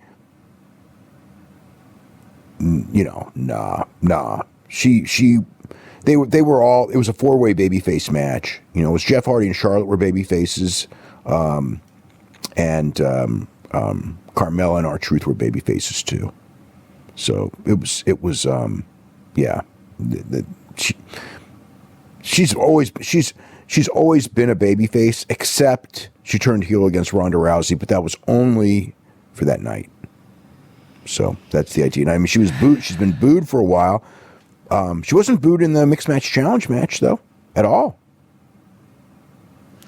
nah. They were all. It was a 4-way babyface match. It was Jeff Hardy and Charlotte were babyfaces, and Carmella and R-Truth were babyfaces too. So it was. Yeah. She's always been a babyface, except she turned heel against Ronda Rousey, but that was only for that night. So that's the idea. And I mean, she was booed. She's been booed for a while. She wasn't booed in the Mixed Match Challenge match, though, at all.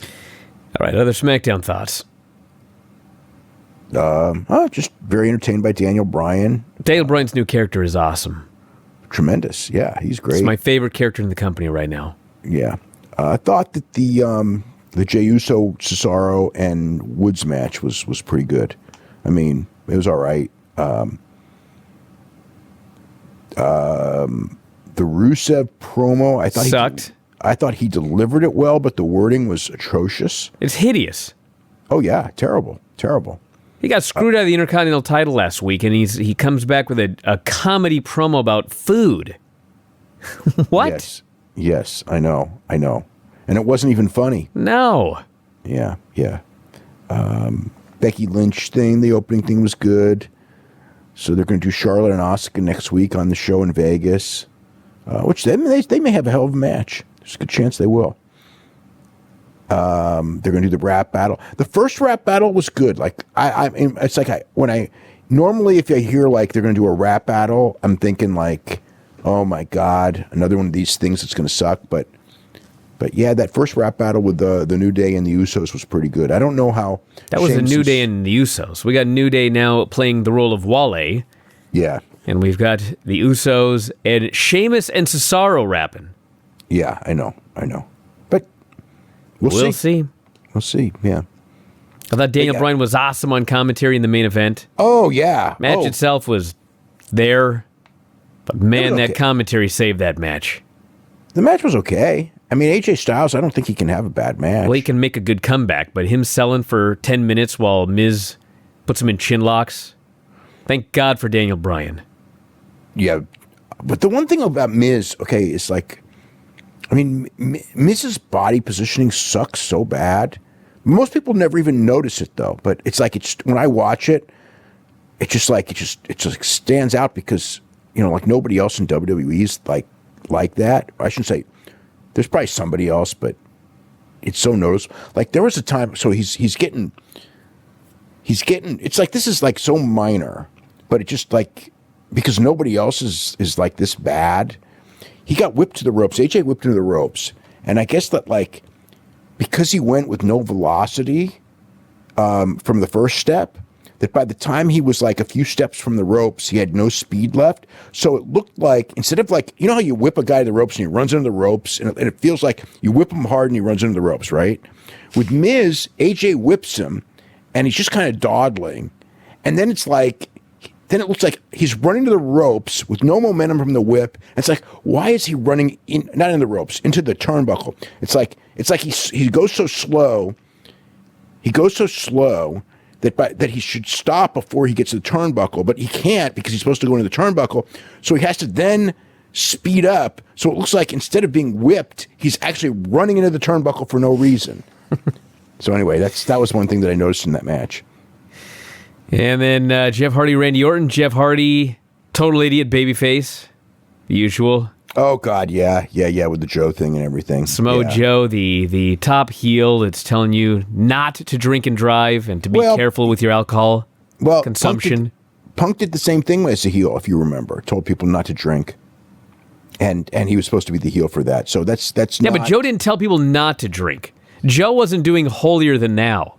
All right, other SmackDown thoughts? Just very entertained by Daniel Bryan. Daniel Bryan's new character is awesome. Tremendous. Yeah, he's great. He's my favorite character in the company right now. Yeah. I thought that the Jey Uso, Cesaro, and Woods match was pretty good. I mean, it was all right. The Rusev promo, I thought sucked. I thought he delivered it well, but the wording was atrocious. It's hideous. Oh yeah, terrible. He got screwed out of the Intercontinental title last week, and he comes back with a comedy promo about food. What? Yes, I know. And it wasn't even funny. No. Yeah. Becky Lynch thing, the opening thing was good. So they're going to do Charlotte and Asuka next week on the show in Vegas, which they may have a hell of a match. There's a good chance they will. They're going to do the rap battle. The first rap battle was good. Like it's like normally if I hear like they're going to do a rap battle, I'm thinking like, oh my God, another one of these things that's going to suck. But yeah, that first rap battle with the New Day and the Usos was pretty good. I don't know how that was the New Day and the Usos. We got New Day now playing the role of Wale. Yeah, and we've got the Usos and Sheamus and Cesaro rapping. Yeah, I know, but we'll see. We'll see. Yeah. I thought Daniel Bryan was awesome on commentary in the main event. Oh yeah, match itself was there, but man, that commentary saved that match. The match was okay. I mean, AJ Styles, I don't think he can have a bad match. Well, he can make a good comeback, but him selling for 10 minutes while Miz puts him in chin locks, thank God for Daniel Bryan. Yeah, but the one thing about Miz, okay, is like, I mean, Miz's body positioning sucks so bad. Most people never even notice it, though. But it's like, when I watch it, it just stands out because, like nobody else in WWE is like that. I shouldn't say. There's probably somebody else, but it's so noticeable. Like there was a time, so he's getting. It's like this is like so minor, but it just like because nobody else is like this bad. He got whipped to the ropes. AJ whipped him to the ropes, and I guess that like because he went with no velocity from the first step, that by the time he was like a few steps from the ropes, he had no speed left. So it looked like, instead of like, how you whip a guy to the ropes and he runs into the ropes, and it feels like you whip him hard and he runs into the ropes, right? With Miz, AJ whips him, and he's just kind of dawdling. And then it's like, then it looks like he's running to the ropes with no momentum from the whip. And it's like, why is he running in, not in the ropes, into the turnbuckle? It's like he goes so slow. That he should stop before he gets to the turnbuckle, but he can't because he's supposed to go into the turnbuckle. So he has to then speed up. So it looks like instead of being whipped, he's actually running into the turnbuckle for no reason. So anyway, that was one thing that I noticed in that match. And then Jeff Hardy, Randy Orton. Jeff Hardy, total idiot babyface, the usual. Oh, God, yeah, with the Joe thing and everything. Samoa Joe, the top heel that's telling you not to drink and drive and to be careful with your alcohol consumption. Punk did the same thing as a heel, if you remember. Told people not to drink. And he was supposed to be the heel for that. So that's yeah, but Joe didn't tell people not to drink. Joe wasn't doing holier than thou.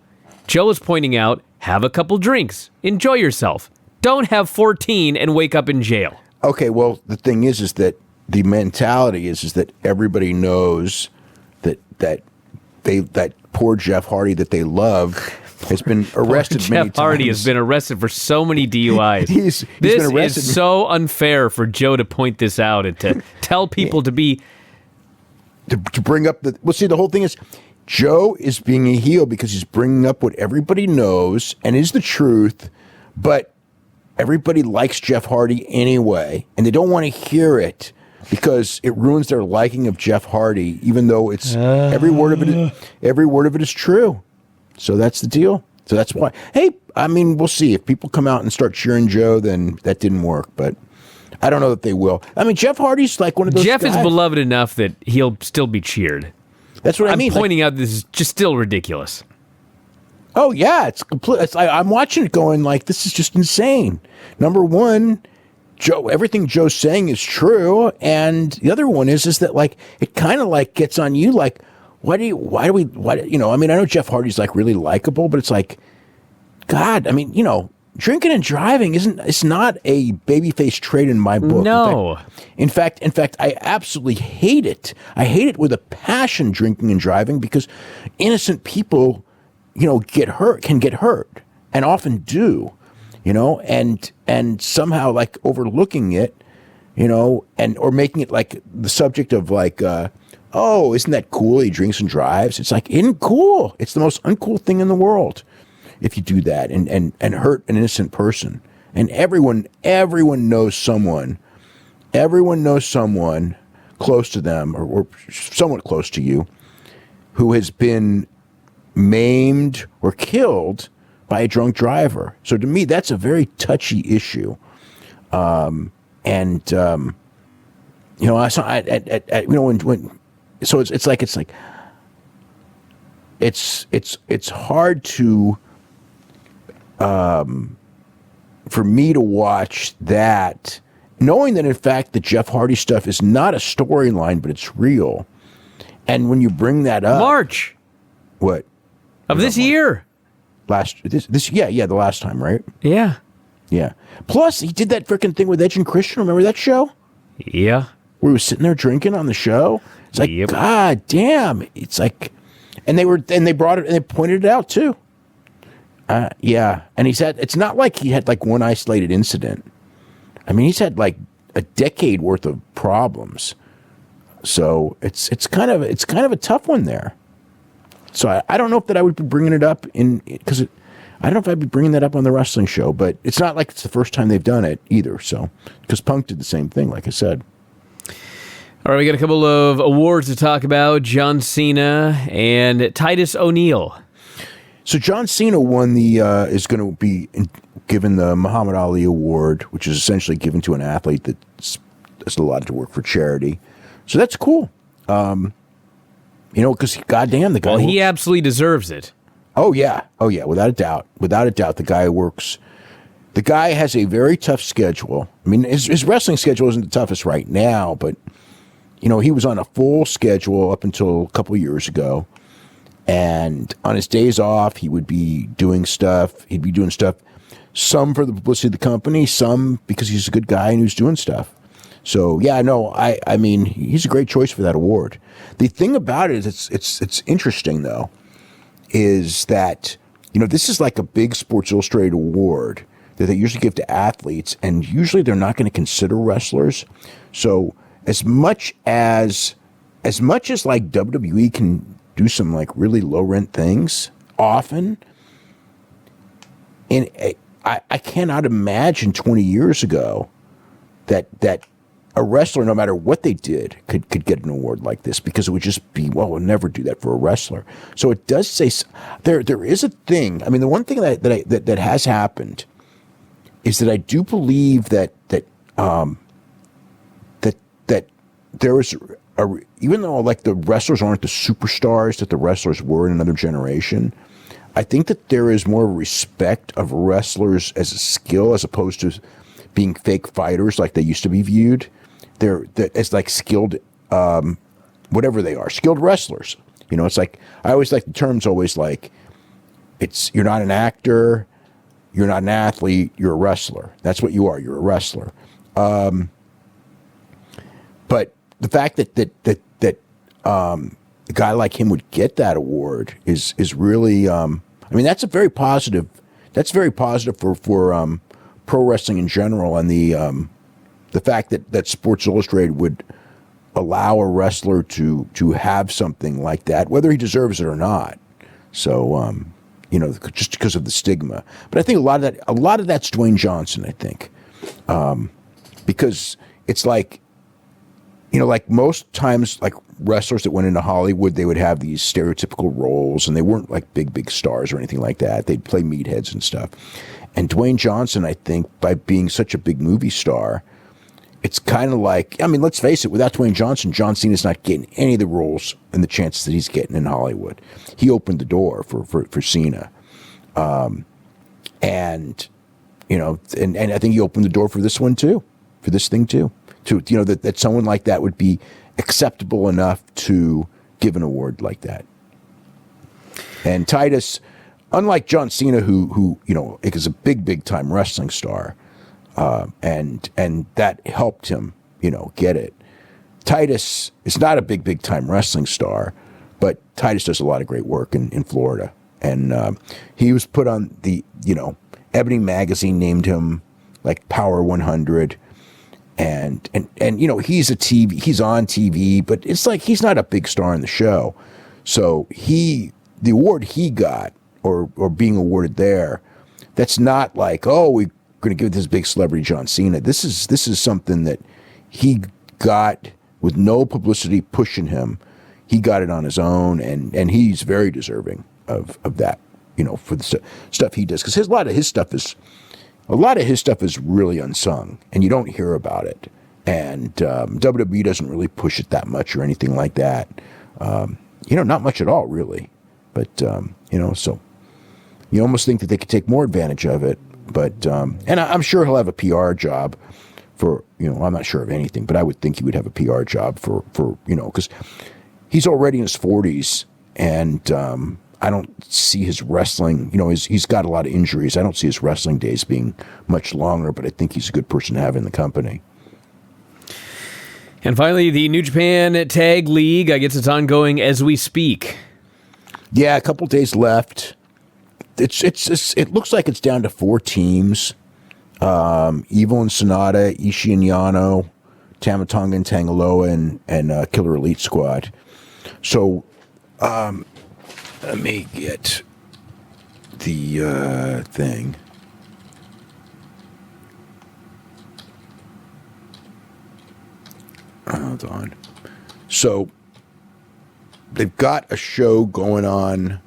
Joe was pointing out, have a couple drinks. Enjoy yourself. Don't have 14 and wake up in jail. Okay, well, the thing is that the mentality is that everybody knows that poor Jeff Hardy that they love has been arrested many times. Jeff Hardy has been arrested for so many DUIs. He's this been arrested. Is so unfair for Joe to point this out and to tell people to be... To bring up the... Well, see, the whole thing is Joe is being a heel because he's bringing up what everybody knows and is the truth, but everybody likes Jeff Hardy anyway, and they don't want to hear it because it ruins their liking of Jeff Hardy, even though it's every word of it is true. So that's the deal. So that's why. Hey, I mean, we'll see if people come out and start cheering Joe. Then that didn't work, but I don't know that they will. I mean, Jeff Hardy's like one of those. Jeff guys. Is beloved enough that he'll still be cheered. That's what I mean. I'm pointing out this is just still ridiculous. Oh yeah, it's complete. I'm watching it going like this is just insane. Number one, Joe, everything Joe's saying is true, and the other one is that like it kind of like gets on you like I mean I know Jeff Hardy's like really likable, but it's like God, I mean drinking and driving it's not a babyface trait in my book. No. In fact, I absolutely hate it. I hate it with a passion, drinking and driving, because innocent people can get hurt and often do. And somehow like overlooking it, or making it like the subject of like, oh, isn't that cool? He drinks and drives. It's like, isn't cool. It's the most uncool thing in the world if you do that and hurt an innocent person. And everyone knows someone close to them or somewhat close to you who has been maimed or killed by a drunk driver. So to me, that's a very touchy issue. You know, I saw you know when so it's like it's hard to for me to watch that, knowing that in fact the Jeff Hardy stuff is not a storyline, but it's real. And when you bring that up, March what of this year, the last time, right? Yeah. Plus, he did that freaking thing with Edge and Christian. Remember that show? Yeah. Where he was sitting there drinking on the show. It's like, God damn! It's like, and they brought it and they pointed it out too. Yeah, and he said it's not like he had like one isolated incident. I mean, he's had like a decade worth of problems. So it's kind of a tough one there. So I don't know if that I would be bringing it up because I don't know if I'd be bringing that up on the wrestling show, but it's not like it's the first time they've done it either. So because Punk did the same thing, like I said. All right, we got a couple of awards to talk about. John Cena and Titus O'Neil. So John Cena won is going to be given the Muhammad Ali Award, which is essentially given to an athlete that does a lot to work for charity. So that's cool. You know, because goddamn, the guy. Well, he absolutely deserves it. Oh yeah, without a doubt, the guy works. The guy has a very tough schedule. I mean, his wrestling schedule isn't the toughest right now, but you know, he was on a full schedule up until a couple of years ago. And on his days off, he would be doing stuff. He'd be doing stuff, some for the publicity of the company, some because he's a good guy and who's doing stuff. So yeah, no, I mean, he's a great choice for that award. The thing about it is, it's interesting though, is that, you know, this is like a big Sports Illustrated award that they usually give to athletes, and usually they're not going to consider wrestlers. So as much as like WWE can do some like really low rent things often, and I cannot imagine 20 years ago that a wrestler, no matter what they did, could get an award like this, because it would just be, well, we'll never do that for a wrestler. So it does say there is a thing. I mean, the one thing that has happened is that I do believe that there is even though like the wrestlers aren't the superstars that the wrestlers were in another generation, I think that there is more respect of wrestlers as a skill as opposed to being fake fighters like they used to be viewed. They're as like skilled, whatever they are, skilled wrestlers. You know, it's like, I always like the terms always like, you're not an actor, you're not an athlete, you're a wrestler. That's what you are. You're a wrestler. But the fact that a guy like him would get that award is really, I mean, that's very positive for pro wrestling in general, and the fact that Sports Illustrated would allow a wrestler to have something like that, whether he deserves it or not. So, you know, just because of the stigma. But I think a lot of that's Dwayne Johnson, I think, because it's like, you know, like most times, like wrestlers that went into Hollywood, they would have these stereotypical roles, and they weren't like big stars or anything like that. They'd play meatheads and stuff. And Dwayne Johnson, I think, by being such a big movie star, it's kind of like, I mean, let's face it, without Dwayne Johnson, John Cena's not getting any of the roles and the chances that he's getting in Hollywood. He opened the door for Cena. And, you know, and I think he opened the door for this one too, for this thing too. To, you know, that someone like that would be acceptable enough to give an award like that. And Titus, unlike John Cena, who you know, is a big time wrestling star, and that helped him, you know, get it. Titus is not a big time wrestling star, but Titus does a lot of great work in Florida, and he was put on the, you know, Ebony magazine named him like Power 100. And you know, he's on TV, but it's like he's not a big star in the show. So the award he got, or being awarded there, that's not like, oh, we're going to give this big celebrity John Cena. This is something that he got with no publicity pushing him. He got it on his own, and he's very deserving of that, for the stuff he does, because a lot of his stuff is really unsung, and you don't hear about it. And WWE doesn't really push it that much or anything like that. Not much at all, really. But so you almost think that they could take more advantage of it. But and I'm sure he'll have a PR job for, I'm not sure of anything, but I would think he would have a PR job for because he's already in his 40s, and I don't see his wrestling, he's got a lot of injuries. I don't see his wrestling days being much longer, but I think he's a good person to have in the company. And finally, the New Japan Tag League, I guess it's ongoing as we speak. Yeah, a couple days left. It looks like it's down to 4 teams. Evil and Sonata, Ishii and Yano, Tama Tonga and Tangaloa, and Killer Elite Squad. So, let me get the thing. Hold on. So, they've got a show going on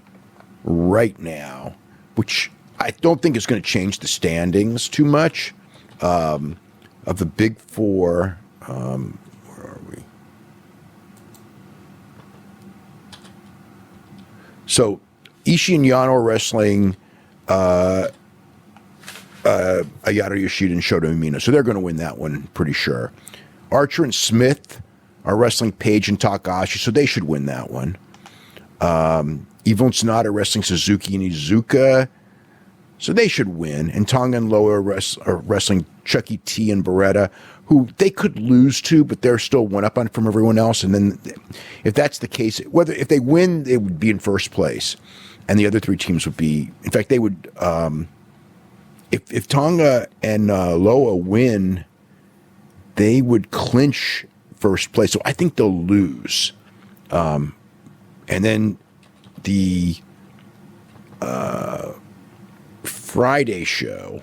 right now, which I don't think is going to change the standings too much. Of the Big Four, where are we? So, Ishii and Yano are wrestling Ayato Yoshida and Shota Umino, so they're going to win that one, pretty sure. Archer and Smith are wrestling Page and Takahashi, so they should win that one. Evil and Sonata are wrestling Suzuki and Iizuka, so they should win. And Tonga and Loa are wrestling Chucky T and Beretta, who they could lose to, but they're still one up on from everyone else. And then, if that's the case, if they win, they would be in first place, and the other 3 teams would be. In fact, they would. If Tonga and Loa win, they would clinch first place. So I think they'll lose. And then the Friday show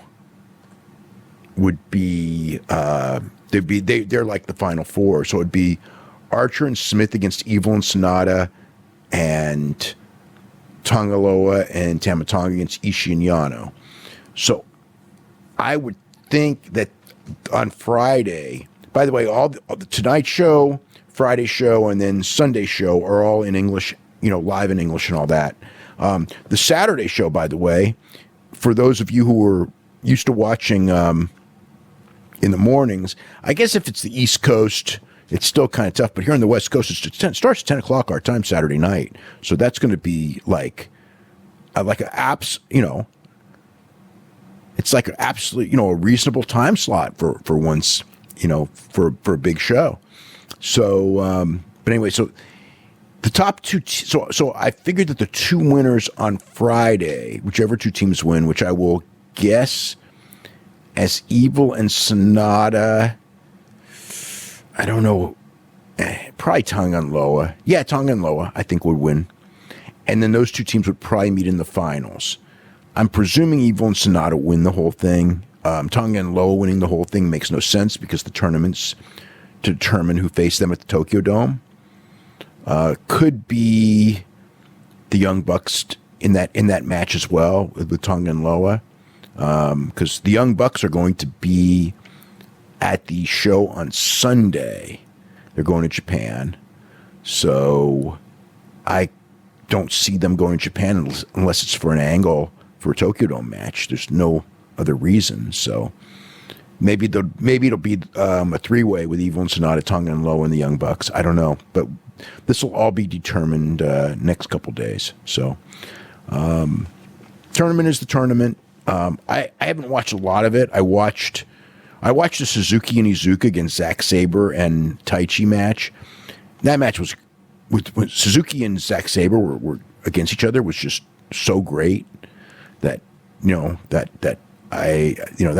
would be they're like the final 4. So it'd be Archer and Smith against Evil and Sonata, and Tongaloa and Tama Tonga against Ishii and Yano. So I would think that on Friday, by the way, all the Tonight Show, Friday show, and then Sunday show are all in English, live in English and all that. The Saturday show, by the way, for those of you who are used to watching in the mornings, I guess if it's the East Coast, it's still kind of tough. But here on the West Coast, it starts at 10 o'clock our time Saturday night. So that's going to be like an apps, it's like an absolute, a reasonable time slot for once, for a big show. So, but anyway, so the top 2, so I figured that the 2 winners on Friday, whichever 2 teams win, which I will guess as Evil and Sonata, I don't know, probably Tonga and Loa. Yeah, Tonga and Loa, I think, would win. And then those 2 teams would probably meet in the finals. I'm presuming Evil and Sonata win the whole thing. Tonga and Loa winning the whole thing makes no sense because the tournament's to determine who faced them at the Tokyo Dome. Could be the Young Bucks in that match as well with Tonga and Loa, because the Young Bucks are going to be at the show on Sunday. They're going to Japan, so I don't see them going to Japan unless it's for an angle for a Tokyo Dome match. There's no other reason. So maybe it'll be a 3-way with Evil and Sonata, Tonga and Loa, and the Young Bucks. I don't know, but this will all be determined next couple days. So tournament is the tournament. I haven't watched a lot of it. I watched the Suzuki and Iizuka against Zack Sabre and Taichi match. That match was with Suzuki and Zack Sabre were against each other was just so great that that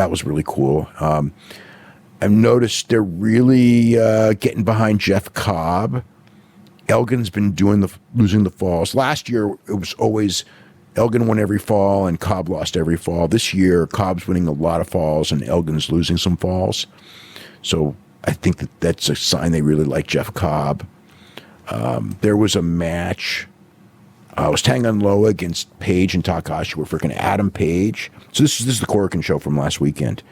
was really cool. I've noticed they're really getting behind Jeff Cobb. Elgin's been losing the falls. Last year it was always Elgin won every fall and Cobb lost every fall. This year Cobb's winning a lot of falls and Elgin's losing some falls. So I think that's a sign they really like Jeff Cobb. There was a match It was Tanga Loa against Page and Takahashi were freaking Adam Page. So this is the Korakuen show from last weekend.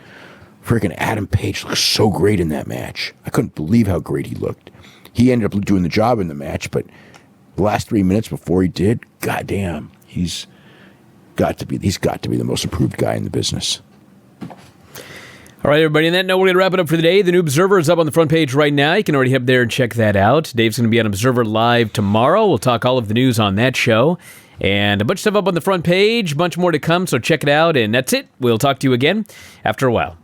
Freaking Adam Page looked so great in that match. I couldn't believe how great he looked. He ended up doing the job in the match, but the last 3 minutes before he did, goddamn, he's got to be the most improved guy in the business. All right, everybody, on that note, we're going to wrap it up for the day. The new Observer is up on the front page right now. You can already head there and check that out. Dave's going to be on Observer Live tomorrow. We'll talk all of the news on that show. And a bunch of stuff up on the front page, a bunch more to come, so check it out. And that's it. We'll talk to you again after a while.